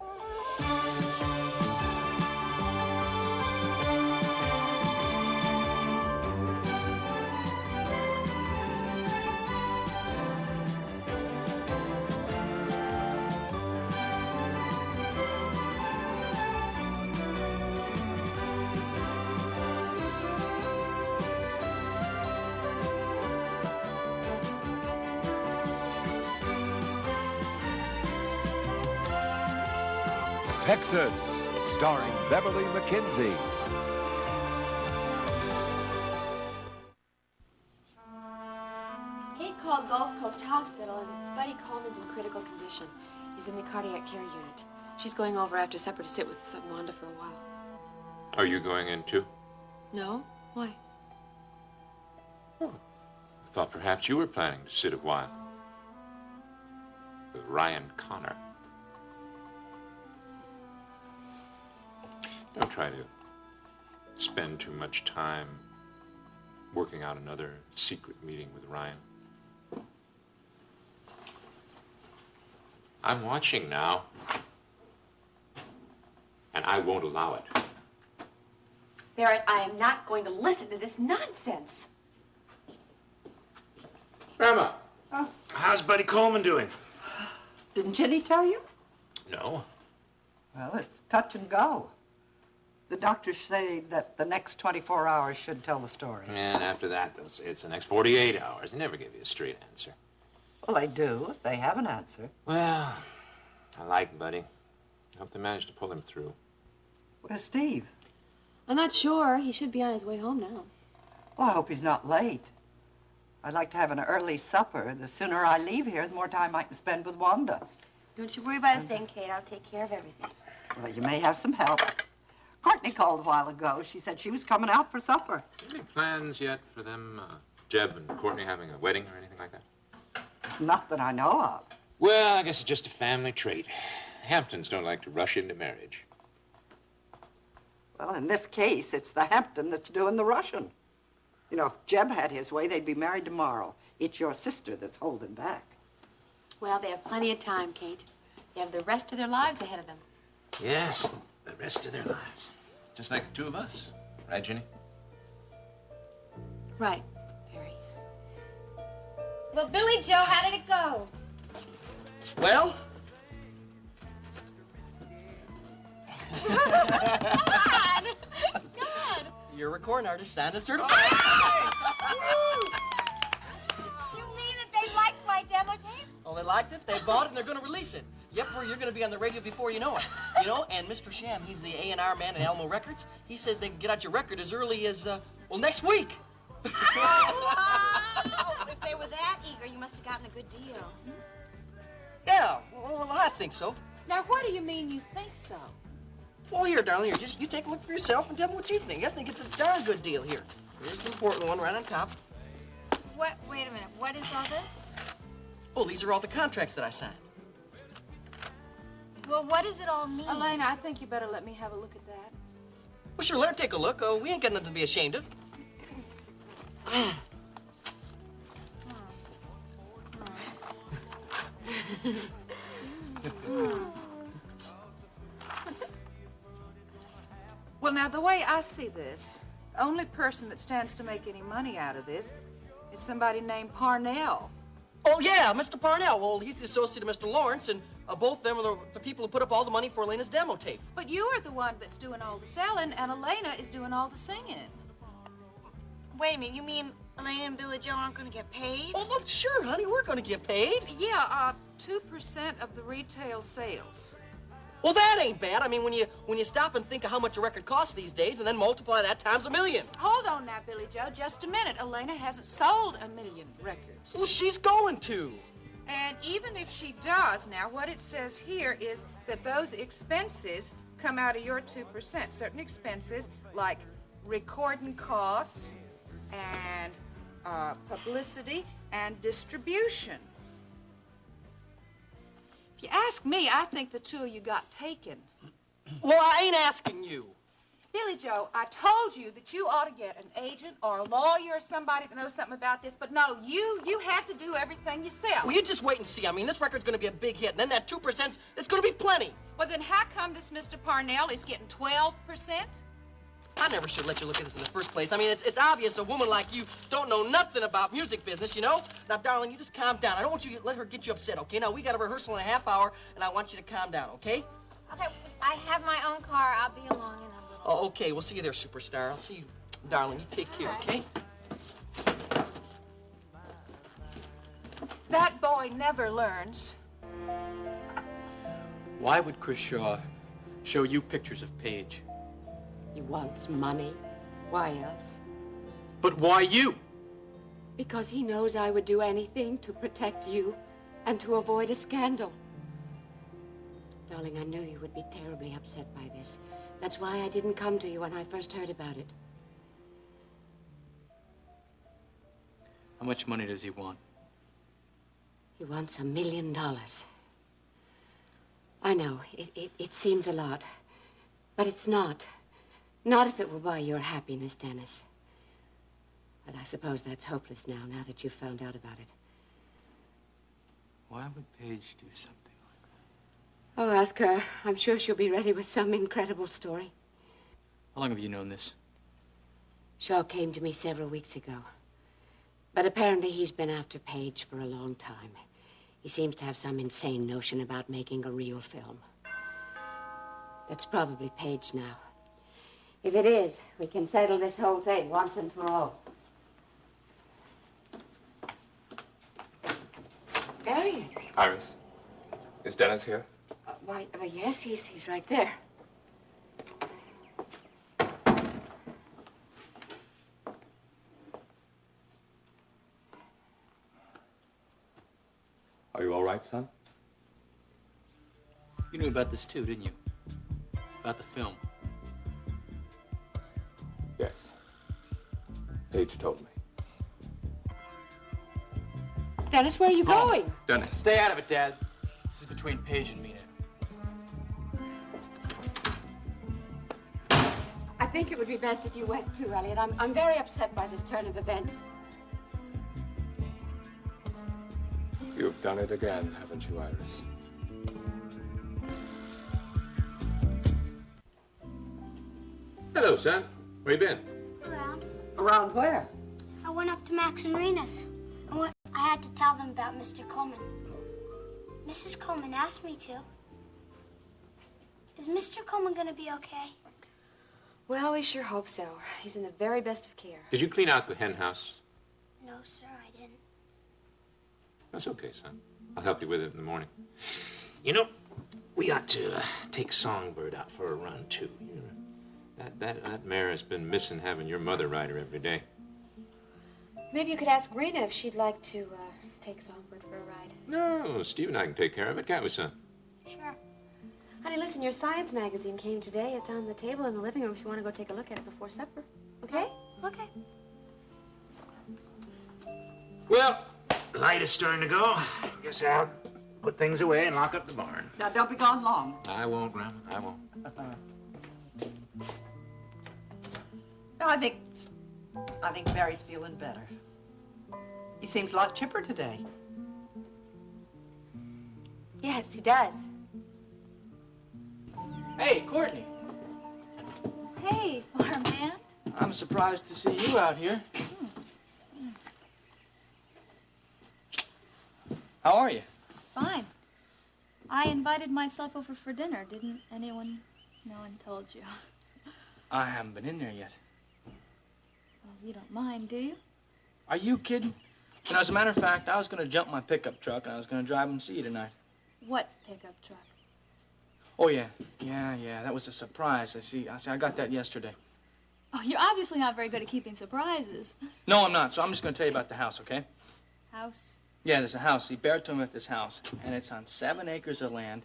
Texas, starring Beverly McKinsey. Kate called Gulf Coast Hospital, and Buddy Coleman's in critical condition. He's in the cardiac care unit. She's going over after supper to sit with Wanda for a while. Are you going in too? No? Why? I thought perhaps you were planning to sit a while with Ryan Connor. Don't try to spend too much time working out another secret meeting with Ryan. I'm watching now, and I won't allow it. Barrett, I am not going to listen to this nonsense. Grandma. Oh, How's Buddy Coleman doing? didn't Jenny tell you? No. Well, it's touch and go. The doctors say that the next 24 hours should tell the story. And after that, they'll say it's the next 48 hours. They never give you a straight answer. Well, they do if they have an answer. Well, I like Buddy. I hope they manage to pull him through. Where's Steve? I'm not sure. He should be on his way home now. Well, I hope he's not late. I'd like to have an early supper. The sooner I leave here, the more time I can spend with Wanda. Don't you worry about a thing, Kate. I'll take care of everything. Well, you may have some help. Courtney called a while ago. She said she was coming out for supper. Any plans yet for them, Jeb and Courtney having a wedding or anything like that? Not that I know of. Well, I guess it's just a family trait. Hamptons don't like to rush into marriage. Well, in this case, it's the Hampton that's doing the Russian. You know, if Jeb had his way, they'd be married tomorrow. It's your sister that's holding back. Well, they have plenty of time, Kate. They have the rest of their lives ahead of them. Yes, the rest of their lives. Just like the two of us. Right, Jenny? Right, Perry. Well, Billy Joe, how did it go? Well? Come on! God! You're a recording artist and a certified. You mean that they liked my demo tape? Oh, they liked it, they bought it, and they're going to release it. Yep, where you're going to be on the radio before you know it. You know, and Mr. Sham, he's the A&R man at Alamo Records. He says they can get out your record as early as, well, next week. Oh, if they were that eager, you must have gotten a good deal. Yeah, well, I think so. Now, what do you mean you think so? Well, here, darling, here, just you take a look for yourself and tell me what you think. I think it's a darn good deal here. Here's the important one right on top. What? Wait a minute. What is all this? Oh, these are all the contracts that I signed. Well, what does it all mean? Elena, I think you better let me have a look at that. Well, sure, let her take a look. Oh, we ain't got nothing to be ashamed of. Well, now, the way I see this, the only person that stands to make any money out of this is somebody named Parnell. Oh, yeah, Mr. Parnell. Well, he's the associate of Mr. Lawrence, and both of them are the people who put up all the money for Elena's demo tape. But you are the one that's doing all the selling, and Elena is doing all the singing. Wait a minute. You mean Elena and Billy Joe aren't going to get paid? Oh, well, sure, honey. We're going to get paid. Yeah, 2% of the retail sales. Well, that ain't bad. I mean, when you stop and think of how much a record costs these days and then multiply that times 1,000,000. Hold on now, Billy Joe, just a minute. Elena hasn't sold 1,000,000 records. Well, she's going to. And even if she does, now, what it says here is that those expenses come out of your 2%. Certain expenses like recording costs and publicity and distribution. If you ask me, I think the two of you got taken. Well, I ain't asking you. Billy Joe, I told you that you ought to get an agent or a lawyer or somebody that knows something about this, but no, you have to do everything yourself. Well, you just wait and see. I mean, this record's going to be a big hit, and then that 2%, it's going to be plenty. Well, then how come this Mr. Parnell is getting 12%? I never should let you look at this in the first place. I mean, it's obvious a woman like you don't know nothing about music business, you know? Now, darling, you just calm down. I don't want you to let her get you upset, okay? Now, we got a rehearsal in a half hour, and I want you to calm down, okay? Okay, I have my own car. I'll be along in a little. Oh, okay. We'll see you there, superstar. I'll see you, darling. You take care, okay? That boy never learns. Why would Chris Shaw show you pictures of Paige. He wants money. Why else? But why you? Because he knows I would do anything to protect you and to avoid a scandal. Darling, I knew you would be terribly upset by this. That's why I didn't come to you when I first heard about it. How much money does he want? He wants $1 million. I know, it seems a lot, but it's not. Not if it will buy your happiness, Dennis. But I suppose that's hopeless now that you've found out about it. Why would Paige do something? Oh, ask her. I'm sure she'll be ready with some incredible story. How long have you known this? Shaw came to me several weeks ago. But apparently he's been after Paige for a long time. He seems to have some insane notion about making a real film. That's probably Paige now. If it is, we can settle this whole thing once and for all. Elliot. Iris, is Dennis here? Why, yes, he's right there. Are you all right, son? You knew about this too, didn't you? About the film. Yes. Paige told me. Dennis, where are you going? Dennis. Stay out of it, Dad. This is between Paige and me now. I think it would be best if you went too, Elliot. I'm very upset by this turn of events. You've done it again, haven't you, Iris? Hello, son. Where you been? Around. Around where? I went up to Max and Rena's. I had to tell them about Mr. Coleman. Mrs. Coleman asked me to. Is Mr. Coleman going to be okay? Well, we sure hope so. He's in the very best of care. Did you clean out the hen house? No, sir, I didn't. That's okay, son. I'll help you with it in the morning. You know, we ought to take Songbird out for a run, too. You know, that mare has been missing having your mother ride her every day. Maybe you could ask Rena if she'd like to take Songbird for a ride. No, Steve and I can take care of it, can't we, son? Sure. Honey, listen, your science magazine came today. It's on the table in the living room if you want to go take a look at it before supper. Okay? Okay. Well, light is starting to go. Guess I'll put things away and lock up the barn. Now, don't be gone long. I won't, Grandma. I won't. No, I think Barry's feeling better. He seems a lot chipper today. Yes, he does. Hey, Courtney. Hey, farm man. I'm surprised to see you out here. How are you? Fine. I invited myself over for dinner. Didn't anyone? No one told you. I haven't been in there yet. Well, you don't mind, do you? Are you kidding? You know, as a matter of fact, I was going to jump my pickup truck and I was going to drive and see you tonight. What pickup truck? Oh, yeah. Yeah. That was a surprise. I got that yesterday. Oh, you're obviously not very good at keeping surprises. No, I'm not. So I'm just going to tell you about the house, okay? House? Yeah, there's a house. See, Barrett told me about this house, and it's on 7 acres of land,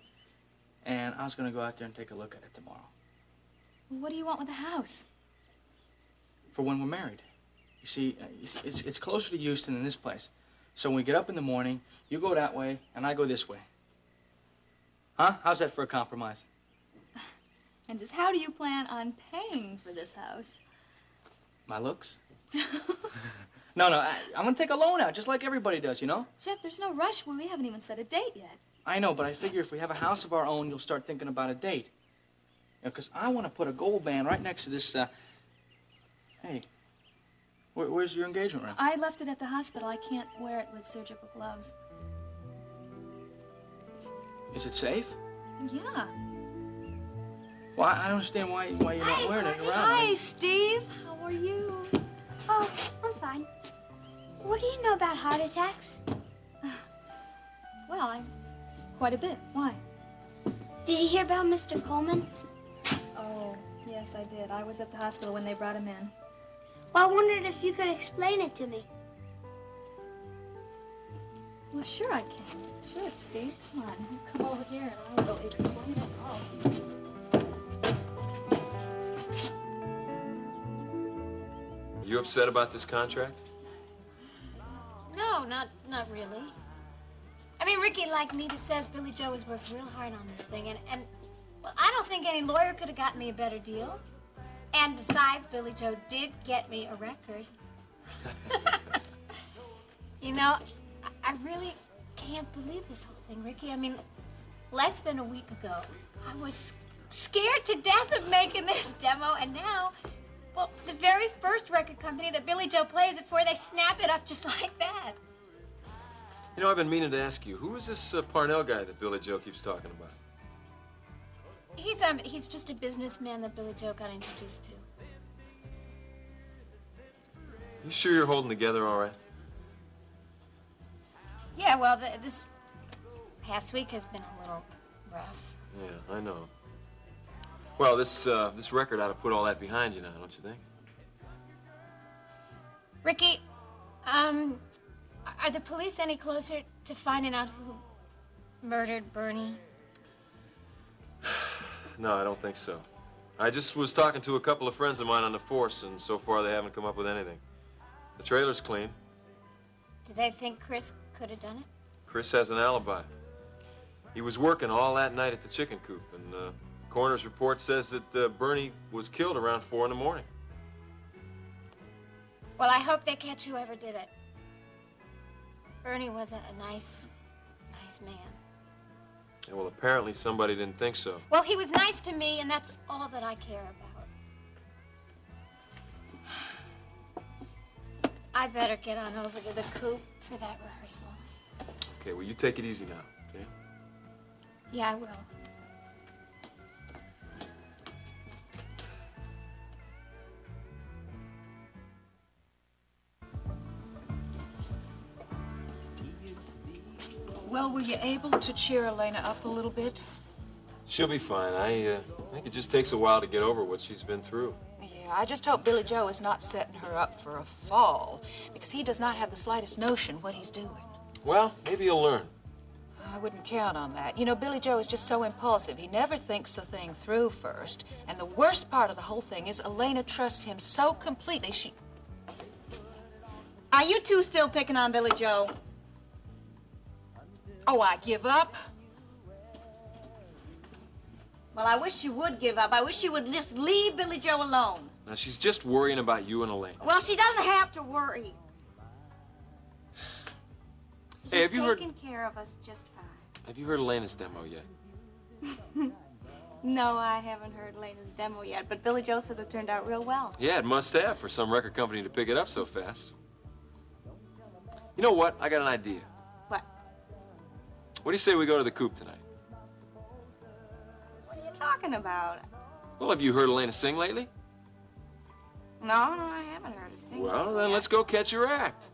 and I was going to go out there and take a look at it tomorrow. Well, what do you want with the house? For when we're married. You see, it's closer to Houston than this place. So when we get up in the morning, you go that way, and I go this way. Huh? How's that for a compromise? And just how do you plan on paying for this house? My looks? No, I'm going to take a loan out, just like everybody does, you know? Jeff, there's no rush. We haven't even set a date yet. I know, but I figure if we have a house of our own, you'll start thinking about a date. Because I want to put a gold band right next to this, Hey, where's your engagement ring? I left it at the hospital. I can't wear it with surgical gloves. Is it safe? Yeah. Well, I don't understand why you're not wearing it around. Hi, Steve. How are you? Oh, I'm fine. What do you know about heart attacks? Well, quite a bit. Why? Did you hear about Mr. Coleman? Oh, yes, I did. I was at the hospital when they brought him in. Well, I wondered if you could explain it to me. Well, sure I can. Sure, Steve. Come on. You come over here and I will explain it all. You upset about this contract? No, not really. I mean, Ricky, like Nita says, Billy Joe has worked real hard on this thing, and well, I don't think any lawyer could have gotten me a better deal. And besides, Billy Joe did get me a record. You know, I really can't believe this whole thing, Ricky. I mean, less than a week ago, I was scared to death of making this demo, and now, well, the very first record company that Billy Joe plays it for, they snap it up just like that. You know, I've been meaning to ask you, who is this Parnell guy that Billy Joe keeps talking about? He's just a businessman that Billy Joe got introduced to. You sure you're holding together all right? Yeah, well, this past week has been a little rough. Yeah, I know. Well, this record ought to put all that behind you now, don't you think? Ricky, are the police any closer to finding out who murdered Bernie? No, I don't think so. I just was talking to a couple of friends of mine on the force, and so far they haven't come up with anything. The trailer's clean. Do they think Chris could have done it? Chris has an alibi. He was working all that night at the chicken coop, and the coroner's report says that Bernie was killed around 4 in the morning. Well, I hope they catch whoever did it. Bernie was a nice man. Yeah, well, apparently somebody didn't think so. Well, he was nice to me, and that's all that I care about. I better get on over to the coop for that rehearsal. Okay, well, you take it easy now, okay? Yeah, I will. Well, were you able to cheer Elena up a little bit? She'll be fine. I think it just takes a while to get over what she's been through. Yeah, I just hope Billy Joe is not setting her up for a fall, because he does not have the slightest notion what he's doing. Well, maybe he'll learn. I wouldn't count on that. You know, Billy Joe is just so impulsive. He never thinks the thing through first. And the worst part of the whole thing is Elena trusts him so completely, she... Are you two still picking on Billy Joe? Oh, I give up? Well, I wish you would give up. I wish you would just leave Billy Joe alone. Now, she's just worrying about you and Elaine. Well, she doesn't have to worry. Hey, have you heard... taking care of us just fine. Have you heard Elena's demo yet? No, I haven't heard Elena's demo yet, but Billy Joe says it turned out real well. Yeah, it must have for some record company to pick it up so fast. You know what? I got an idea. What? What do you say we go to the coop tonight? What are you talking about? Well, have you heard Elena sing lately? No, I haven't heard her sing. Well, then let's go catch your act.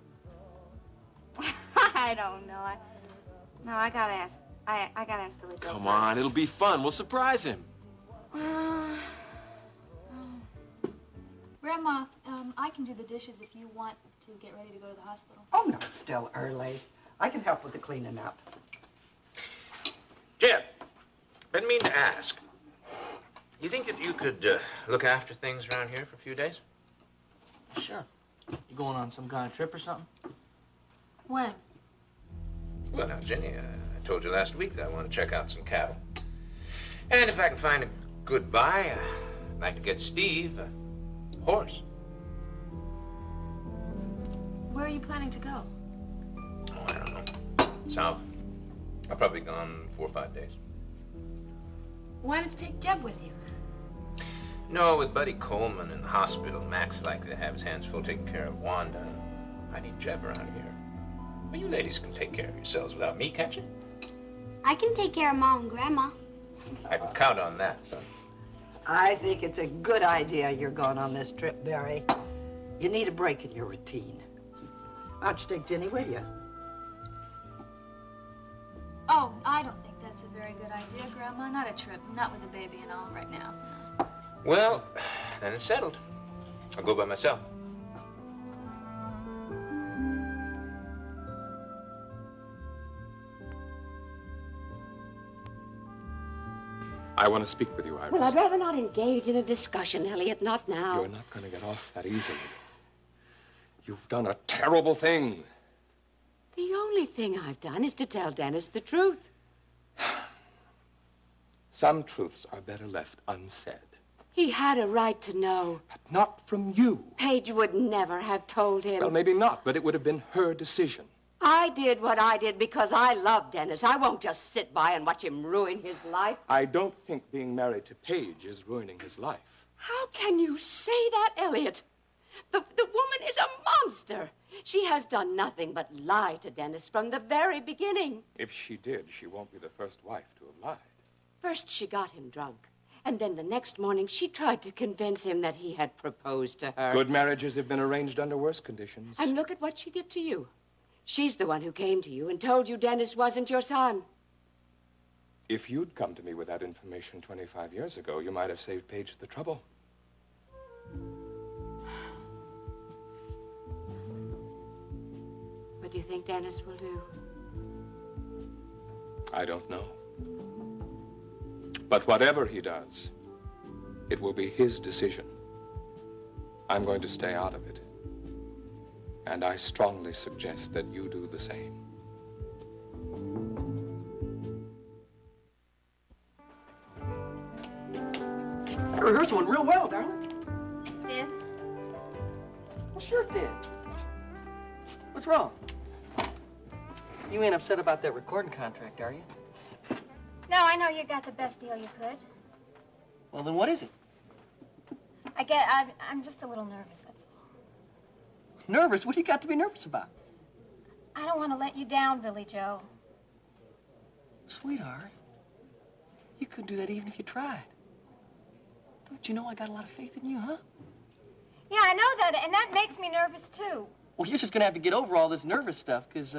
I don't know. I gotta ask. I gotta ask Billy Joe. Come on, it'll be fun. We'll surprise him. Grandma, I can do the dishes if you want to get ready to go to the hospital. Oh, no, it's still early. I can help with the cleaning up. Jeb, been meaning to ask. You think that you could look after things around here for a few days? Sure. You going on some kind of trip or something? When? Well, now, Jenny, I told you last week that I want to check out some cattle. And if I can find a good buy, I'd like to get Steve a horse. Where are you planning to go? Oh, I don't know. South. I'll probably be gone 4 or 5 days. Why don't you take Jeb with you? No, with Buddy Coleman in the hospital, Mac's likely to have his hands full taking care of Wanda. I need Jeb around here. Well, you ladies can take care of yourselves without me, can't you? I can take care of Mom and Grandma. I can count on that, son. I think it's a good idea you're going on this trip, Barry. You need a break in your routine. Why don't you take Jenny with you? Oh, I don't think that's a very good idea, Grandma. Not a trip. Not with the baby and all right now. Well, then it's settled. I'll go by myself. I want to speak with you, Iris. Well, I'd rather not engage in a discussion, Elliot. Not now. You're not going to get off that easily. You've done a terrible thing. The only thing I've done is to tell Dennis the truth. Some truths are better left unsaid. He had a right to know. But not from you. Paige would never have told him. Well, maybe not, but it would have been her decision. I did what I did because I love Dennis. I won't just sit by and watch him ruin his life. I don't think being married to Paige is ruining his life. How can you say that, Elliot? The woman is a monster. She has done nothing but lie to Dennis from the very beginning. If she did, she won't be the first wife to have lied. First, she got him drunk. And then the next morning, she tried to convince him that he had proposed to her. Good marriages have been arranged under worse conditions. And look at what she did to you. She's the one who came to you and told you Dennis wasn't your son. If you'd come to me with that information 25 years ago, you might have saved Paige the trouble. What do you think Dennis will do? I don't know. But whatever he does, it will be his decision. I'm going to stay out of it. And I strongly suggest that you do the same. I rehearsed one real well, darling. Did? Well, sure it did. What's wrong? You ain't upset about that recording contract, are you? No, I know you got the best deal you could. Well, then what is it? I'm just a little nervous, that's all. Nervous? What do you got to be nervous about? I don't want to let you down, Billy Joe. Sweetheart, you couldn't do that even if you tried. Don't you know I got a lot of faith in you, huh? Yeah, I know that, and that makes me nervous, too. Well, you're just gonna have to get over all this nervous stuff, because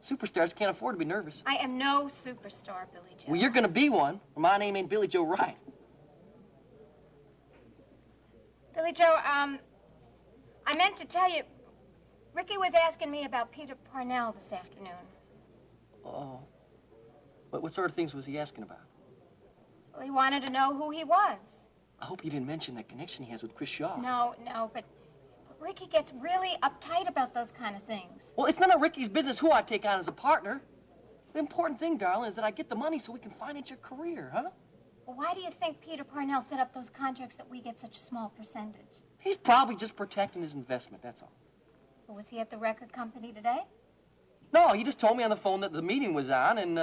superstars can't afford to be nervous. I am no superstar, Billy Joe. Well, you're gonna be one, or my name ain't Billy Joe Wright. Billy Joe, I meant to tell you, Ricky was asking me about Peter Parnell this afternoon. Oh. What sort of things was he asking about? Well, he wanted to know who he was. I hope he didn't mention that connection he has with Chris Shaw. No, but Ricky gets really uptight about those kind of things. Well, it's none of Ricky's business who I take on as a partner. The important thing, darling, is that I get the money so we can finance your career, huh? Well, why do you think Peter Parnell set up those contracts that we get such a small percentage? He's probably just protecting his investment, that's all. Well, was he at the record company today? No, he just told me on the phone that the meeting was on, and,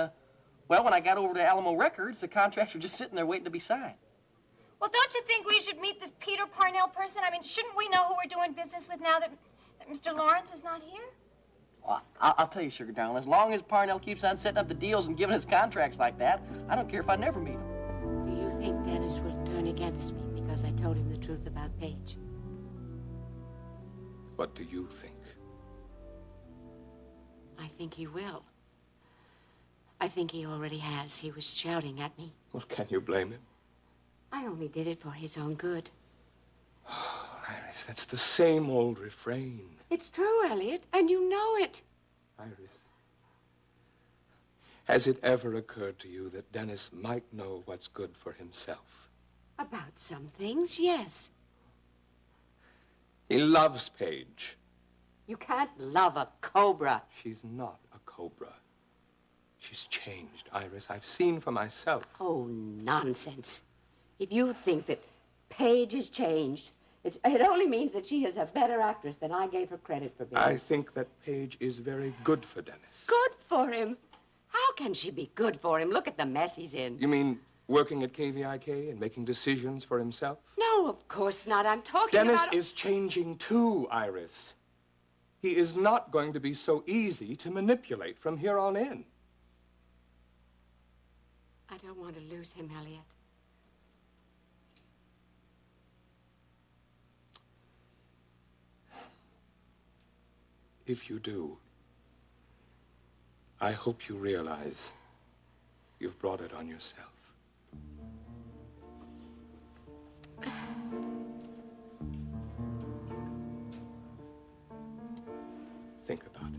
well, when I got over to Alamo Records, the contracts were just sitting there waiting to be signed. Well, don't you think we should meet this Peter Parnell person? I mean, shouldn't we know who we're doing business with now that Mr. Lawrence is not here? Well, I'll tell you, sugar darling, as long as Parnell keeps on setting up the deals and giving us contracts like that, I don't care if I never meet him. Do you think Dennis will turn against me because I told him the truth about Paige? What do you think? I think he will. I think he already has. He was shouting at me. Well, can you blame him? I only did it for his own good. Oh, Iris, that's the same old refrain. It's true, Elliot, and you know it. Iris, has it ever occurred to you that Dennis might know what's good for himself? About some things, yes. He loves Paige. You can't love a cobra. She's not a cobra. She's changed, Iris. I've seen for myself. Oh, nonsense. If you think that Paige has changed, it only means that she is a better actress than I gave her credit for being. I think that Paige is very good for Dennis. Good for him? How can she be good for him? Look at the mess he's in. You mean working at KVIK and making decisions for himself? No, of course not. I'm talking Dennis about... is changing too, Iris. He is not going to be so easy to manipulate from here on in. I don't want to lose him, Elliot. If you do, I hope you realize you've brought it on yourself. think about it.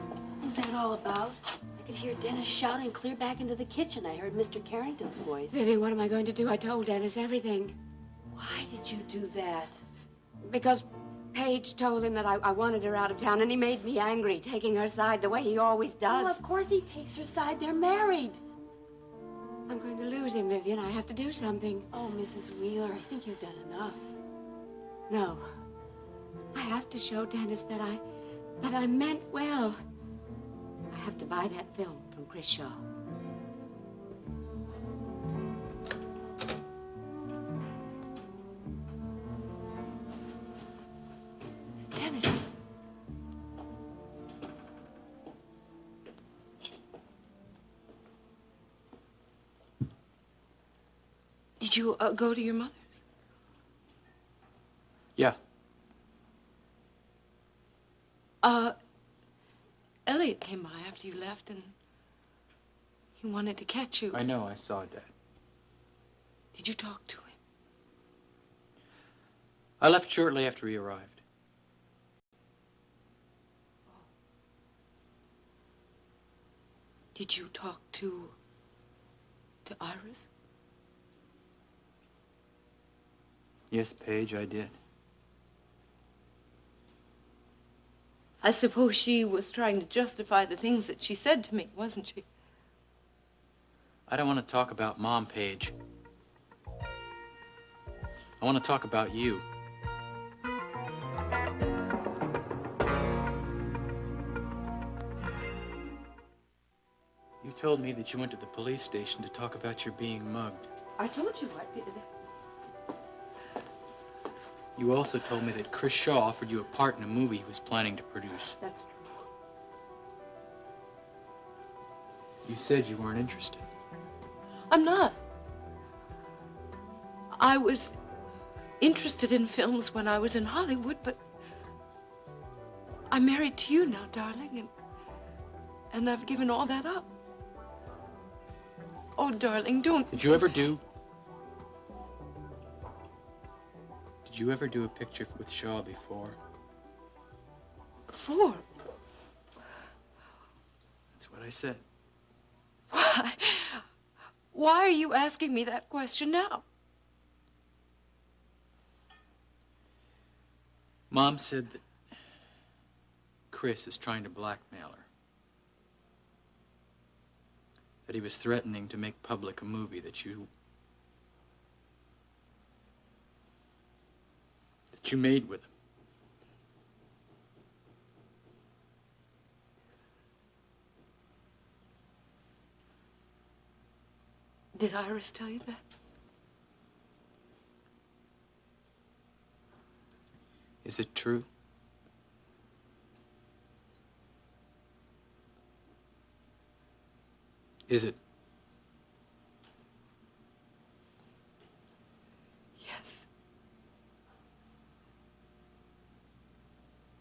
What was that all about? I could hear Dennis shouting clear back into the kitchen. I heard Mr. Carrington's voice. Vivian, what am I going to do? I told Dennis everything. Why did you do that? Because Paige told him that I wanted her out of town, and he made me angry, taking her side the way he always does. Well, of course he takes her side. They're married. I'm going to lose him, Vivian. I have to do something. Oh, Mrs. Wheeler, I think you've done enough. No. I have to show Dennis that I meant well. I have to buy that film from Chris Shaw. Dennis. Did you go to your mother's? Yeah. Elliot came by after you left, and he wanted to catch you. I know, I saw Dad. Did you talk to him? I left shortly after he arrived. Did you talk to Iris? Yes, Paige, I did. I suppose she was trying to justify the things that she said to me, wasn't she? I don't want to talk about Mom, Paige. I want to talk about you. You told me that you went to the police station to talk about your being mugged. I told you I did. You also told me that Chris Shaw offered you a part in a movie he was planning to produce. That's true. You said you weren't interested. I'm not. I was interested in films when I was in Hollywood, but I'm married to you now, darling, and I've given all that up. Oh, darling, don't... Did you ever do a picture with Shaw before? Before? That's what I said. Why? Why are you asking me that question now? Mom said that Chris is trying to blackmail her. That he was threatening to make public a movie that you made with him. Did Iris tell you that? Is it true? Is it? Yes.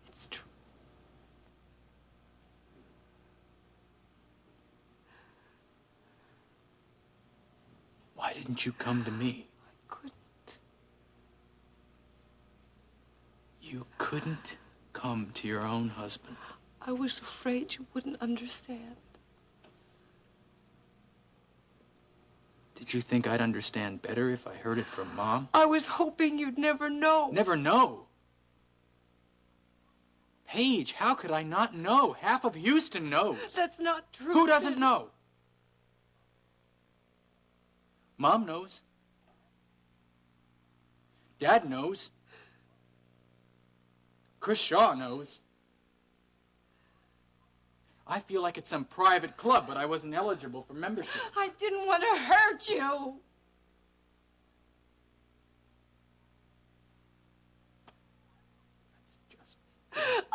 It's true. Why didn't you come to me? I couldn't. You couldn't come to your own husband. I was afraid you wouldn't understand. Did you think I'd understand better if I heard it from Mom? I was hoping you'd never know. Never know? Paige, how could I not know? Half of Houston knows. That's not true. Who doesn't know? Mom knows. Dad knows. Chris Shaw knows. I feel like it's some private club, but I wasn't eligible for membership. I didn't want to hurt you.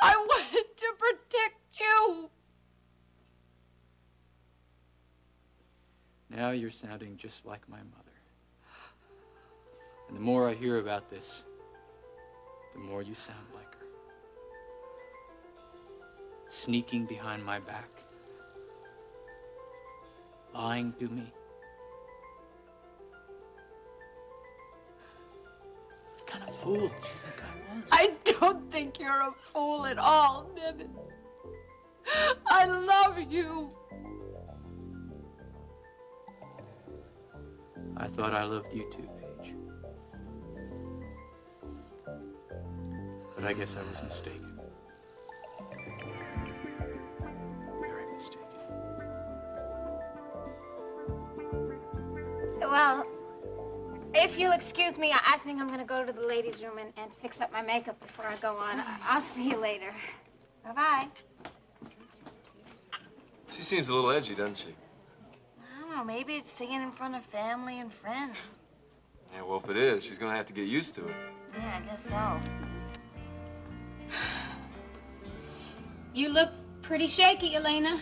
I wanted to protect you. Now you're sounding just like my mother. And the more I hear about this, the more you sound like her. sneaking behind my back, lying to me. What kind of fool did you think I was? I don't think you're a fool at all, Dennis. I love you. I thought I loved you too, Paige. But I guess I was mistaken. Very mistaken. Well, if you'll excuse me, I think I'm gonna go to the ladies' room and fix up my makeup before I go on. I'll see you later. Bye-bye. She seems a little edgy, doesn't she? I don't know, maybe it's singing in front of family and friends. Yeah, well, if it is, she's gonna have to get used to it. Yeah, I guess so. You look pretty shaky, Elena.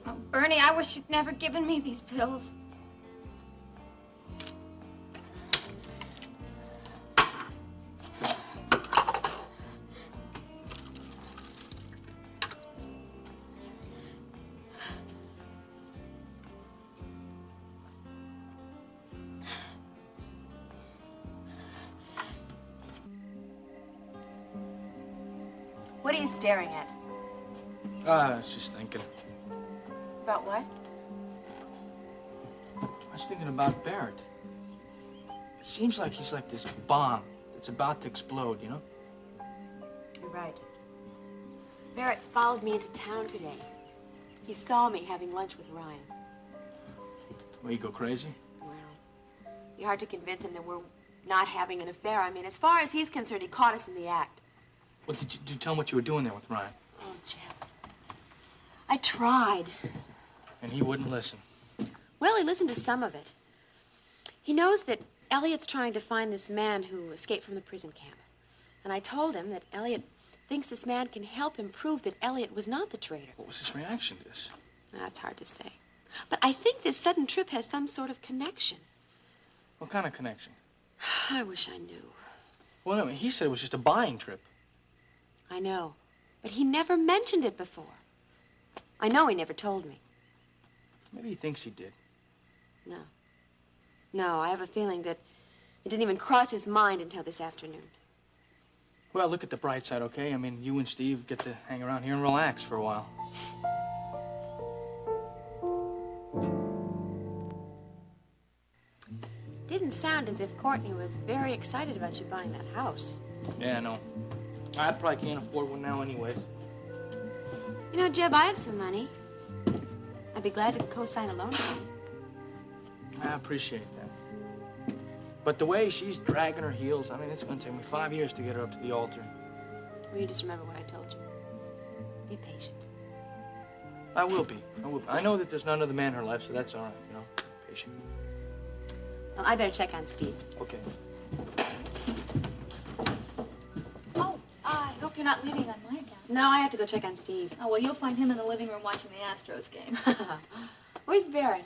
Oh, Bernie, I wish you'd never given me these pills. What are you staring at? I was just thinking. About what? I was thinking about Barrett. It seems like he's like this bomb that's about to explode, you know? You're right. Barrett followed me into town today. He saw me having lunch with Ryan. Will you go crazy? Well, it'd be hard to convince him that we're not having an affair. I mean, as far as he's concerned, he caught us in the act. Well, did you tell him what you were doing there with Ryan? Oh, Jeb. I tried. And he wouldn't listen. Well, he listened to some of it. He knows that Elliot's trying to find this man who escaped from the prison camp. And I told him that Elliot thinks this man can help him prove that Elliot was not the traitor. What was his reaction to this? That's hard to say. But I think this sudden trip has some sort of connection. What kind of connection? I wish I knew. Well, I mean, he said it was just a buying trip. I know. But he never mentioned it before. I know he never told me. Maybe he thinks he did. No. No, I have a feeling that it didn't even cross his mind until this afternoon. Well, look at the bright side, okay? I mean, you and Steve get to hang around here and relax for a while. Didn't sound as if Courtney was very excited about you buying that house. Yeah, I know. I probably can't afford one now anyways. You know, Jeb, I have some money. I'd be glad to co-sign a loan for you. I appreciate that. But the way she's dragging her heels, I mean, it's going to take me 5 years to get her up to the altar. Well, you just remember what I told you. Be patient. I will be. I will be. I know that there's none other man in her life, so that's all right, you know. Patient. Well, I better check on Steve. Okay. Oh, I hope you're not leaving on my account. No, I have to go check on Steve. Oh, well, you'll find him in the living room watching the Astros game. Where's Barrett?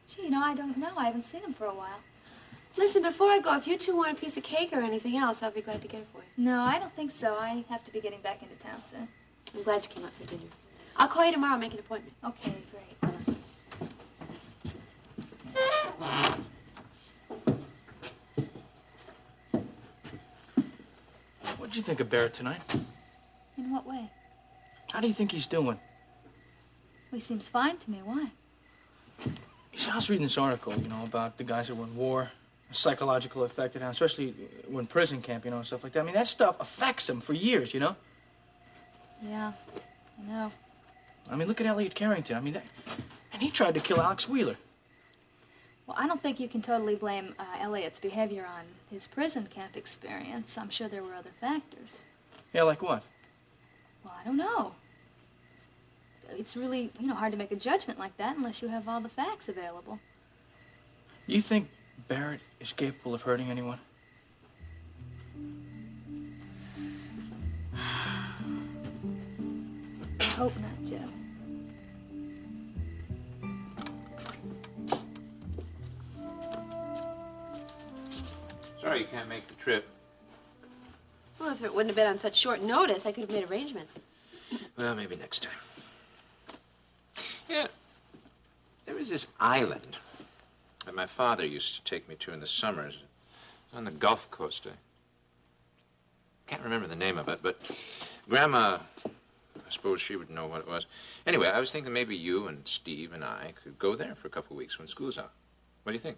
Gee, you know, I don't know. I haven't seen him for a while. Listen, before I go, if you two want a piece of cake or anything else, I'll be glad to get it for you. No, I don't think so. I have to be getting back into town soon. I'm glad you came up for dinner. I'll call you tomorrow and make an appointment. Okay, great. What'd you think of Barrett tonight? In what way? How do you think he's doing? Well, he seems fine to me. Why? I was reading this article, you know, about the guys that were in war, the psychological effect it has, especially when prison camp, you know, and stuff like that. I mean, that stuff affects them for years, you know? Yeah, I know. I mean, look at Elliot Carrington. I mean, and he tried to kill Alex Wheeler. Well, I don't think you can totally blame Elliot's behavior on his prison camp experience. I'm sure there were other factors. Yeah, like what? Well, I don't know. It's really, you know, hard to make a judgment like that unless you have all the facts available. You think Barrett is capable of hurting anyone? hope not, Jeff. Sorry you can't make the trip. Well, if it wouldn't have been on such short notice, I could have made arrangements. Well, maybe next time. Yeah. There was this island that my father used to take me to in the summers. On the Gulf Coast. I can't remember the name of it, but Grandma, I suppose she would know what it was. Anyway, I was thinking maybe you and Steve and I could go there for a couple of weeks when school's out. What do you think?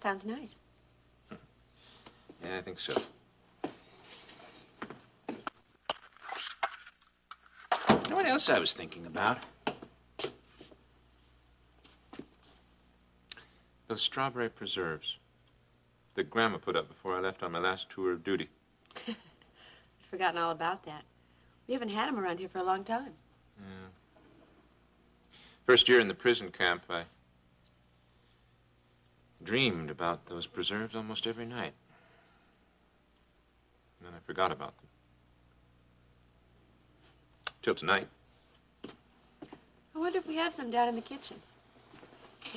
Sounds nice. Yeah, I think so. You know what else I was thinking about? Those strawberry preserves that Grandma put up before I left on my last tour of duty. I'd forgotten all about that. We haven't had them around here for a long time. Yeah. First year in the prison camp, I dreamed about those preserves almost every night. And then I forgot about them. Till tonight. I wonder if we have some down in the kitchen.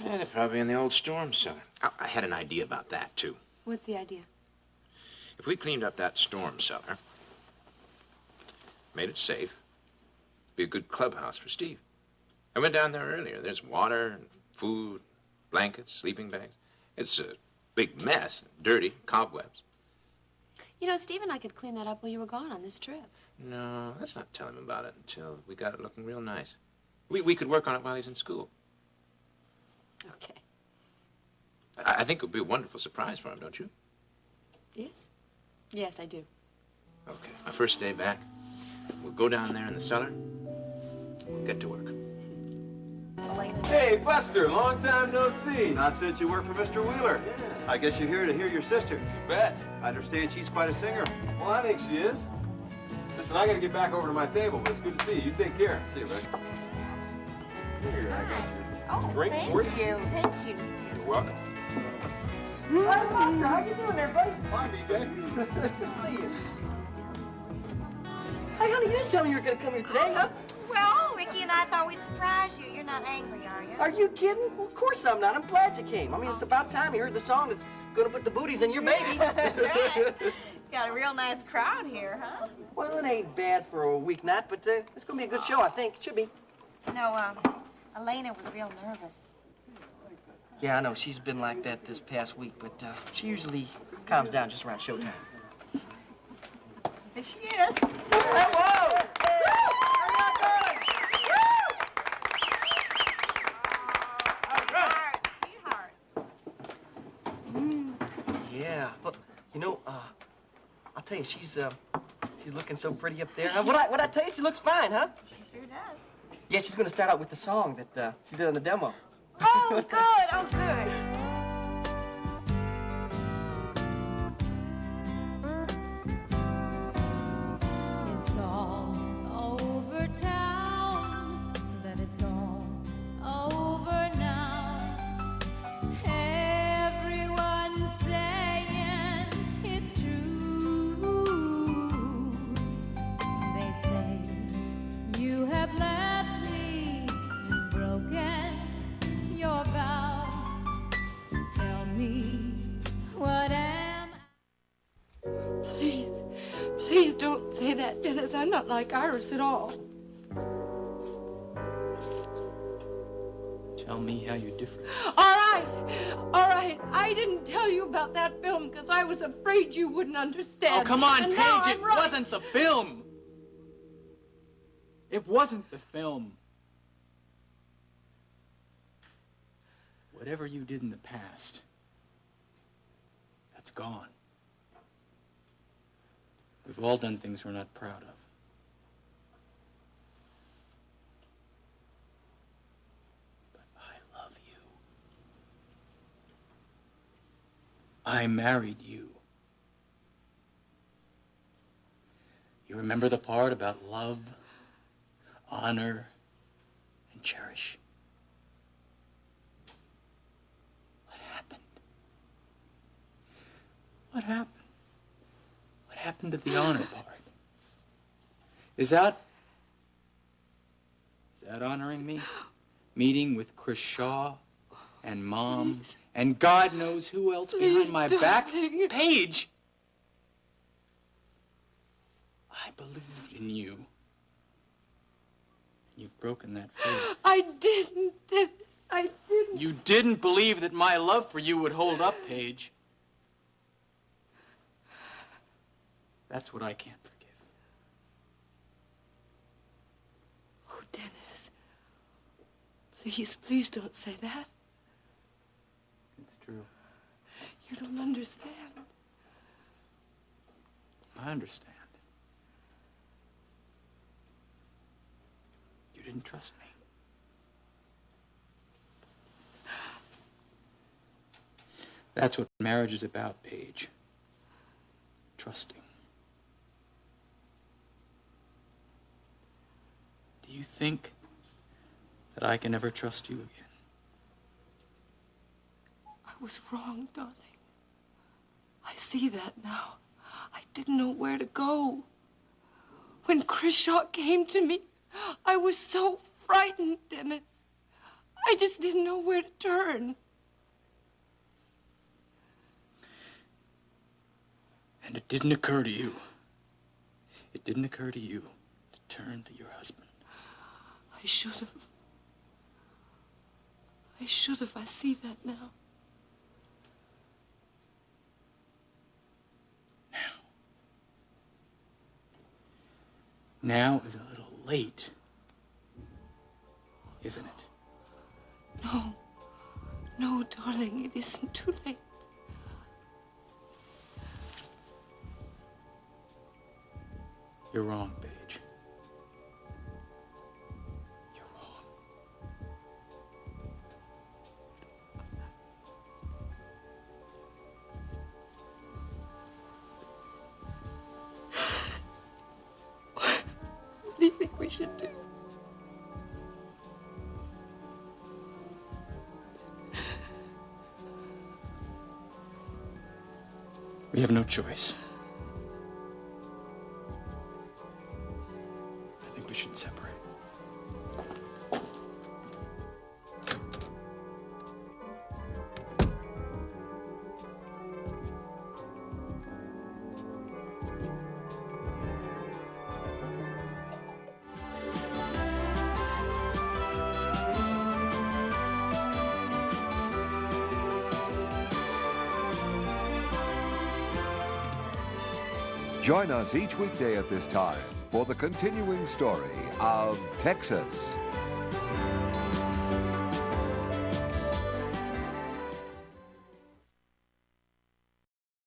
Yeah, they're probably in the old storm cellar. Oh, I had an idea about that, too. What's the idea? If we cleaned up that storm cellar, made it safe, be a good clubhouse for Steve. I went down there earlier. There's water and food, blankets, sleeping bags. It's a big mess, dirty, cobwebs. You know, Steve and I could clean that up while you were gone on this trip. No, let's not tell him about it until we got it looking real nice. We could work on it while he's in school. Okay. I think it would be a wonderful surprise for him, don't you? Yes? Yes, I do. Okay. My first day back, we'll go down there in the cellar. We'll get to work. Hey, Buster, long time no see. Not since you worked for Mr. Wheeler. Yeah. I guess you're here to hear your sister. You bet. I understand she's quite a singer. Well, I think she is. Listen, I gotta get back over to my table, but it's good to see you. You take care. See you, Rick. Here, I got your drink for you. Thank you. You're welcome. Hi, Buster. How you doing there, buddy? Fine, BJ. Good to see you. Hey, honey, you didn't tell me you were going to come here today, huh? Well, Ricky and I thought we'd surprise you. You're not angry, are you? Are you kidding? Well, of course I'm not. I'm glad you came. I mean, it's about time you heard the song that's going to put the booties in your baby. Right. Got a real nice crowd here, huh? Well, it ain't bad for a weeknight, but it's going to be a good show, I think. It should be. You know, Elena was real nervous. Yeah, I know. She's been like that this past week, but she usually calms down just around showtime. There she is. Whoa! Sweetheart. Yeah. Look, you know, I'll tell you, she's looking so pretty up there. What I tell you, she looks fine, huh? She sure does. Yeah, she's gonna start out with the song that she did on the demo. Oh, good. Oh, good. It's all over town, that it's all over now. Everyone's saying it's true. They say you have left me and broken your vow. Tell me, what am Please, please don't say that, Dennis. I'm not like Iris at all. Tell me how you're different. All right, all right. I didn't tell you about that film because I was afraid you wouldn't understand. Oh, come on, And now Paige. I'm It right. wasn't the film. It wasn't the film. Whatever you did in the past, that's gone. We've all done things we're not proud of. But I love you. I married you. You remember the part about love, honor, and cherish? What happened? What happened? What happened to the honor part? Is that that honoring me? Meeting with Chris Shaw and Mom and God knows who else behind my back? Paige! I believed in you. You've broken that faith. I didn't. I didn't. You didn't believe that my love for you would hold up, Paige. That's what I can't forgive. Oh, Dennis. Please, please don't say that. It's true. You don't understand. I understand. You didn't trust me. That's what marriage is about, Paige. Trusting. Do you think that I can ever trust you again? I was wrong, darling. I see that now. I didn't know where to go. When Chris Shaw came to me, I was so frightened, Dennis. I just didn't know where to turn. And it didn't occur to you. It didn't occur to you to turn to your husband. I should have. I should have. I see that now. Now is a little late, isn't it? No. No, darling, it isn't too late. You're wrong, Paige. You're wrong. What do you think we should do? We have no choice. I think we should separate. Join us each weekday at this time for the continuing story of Texas.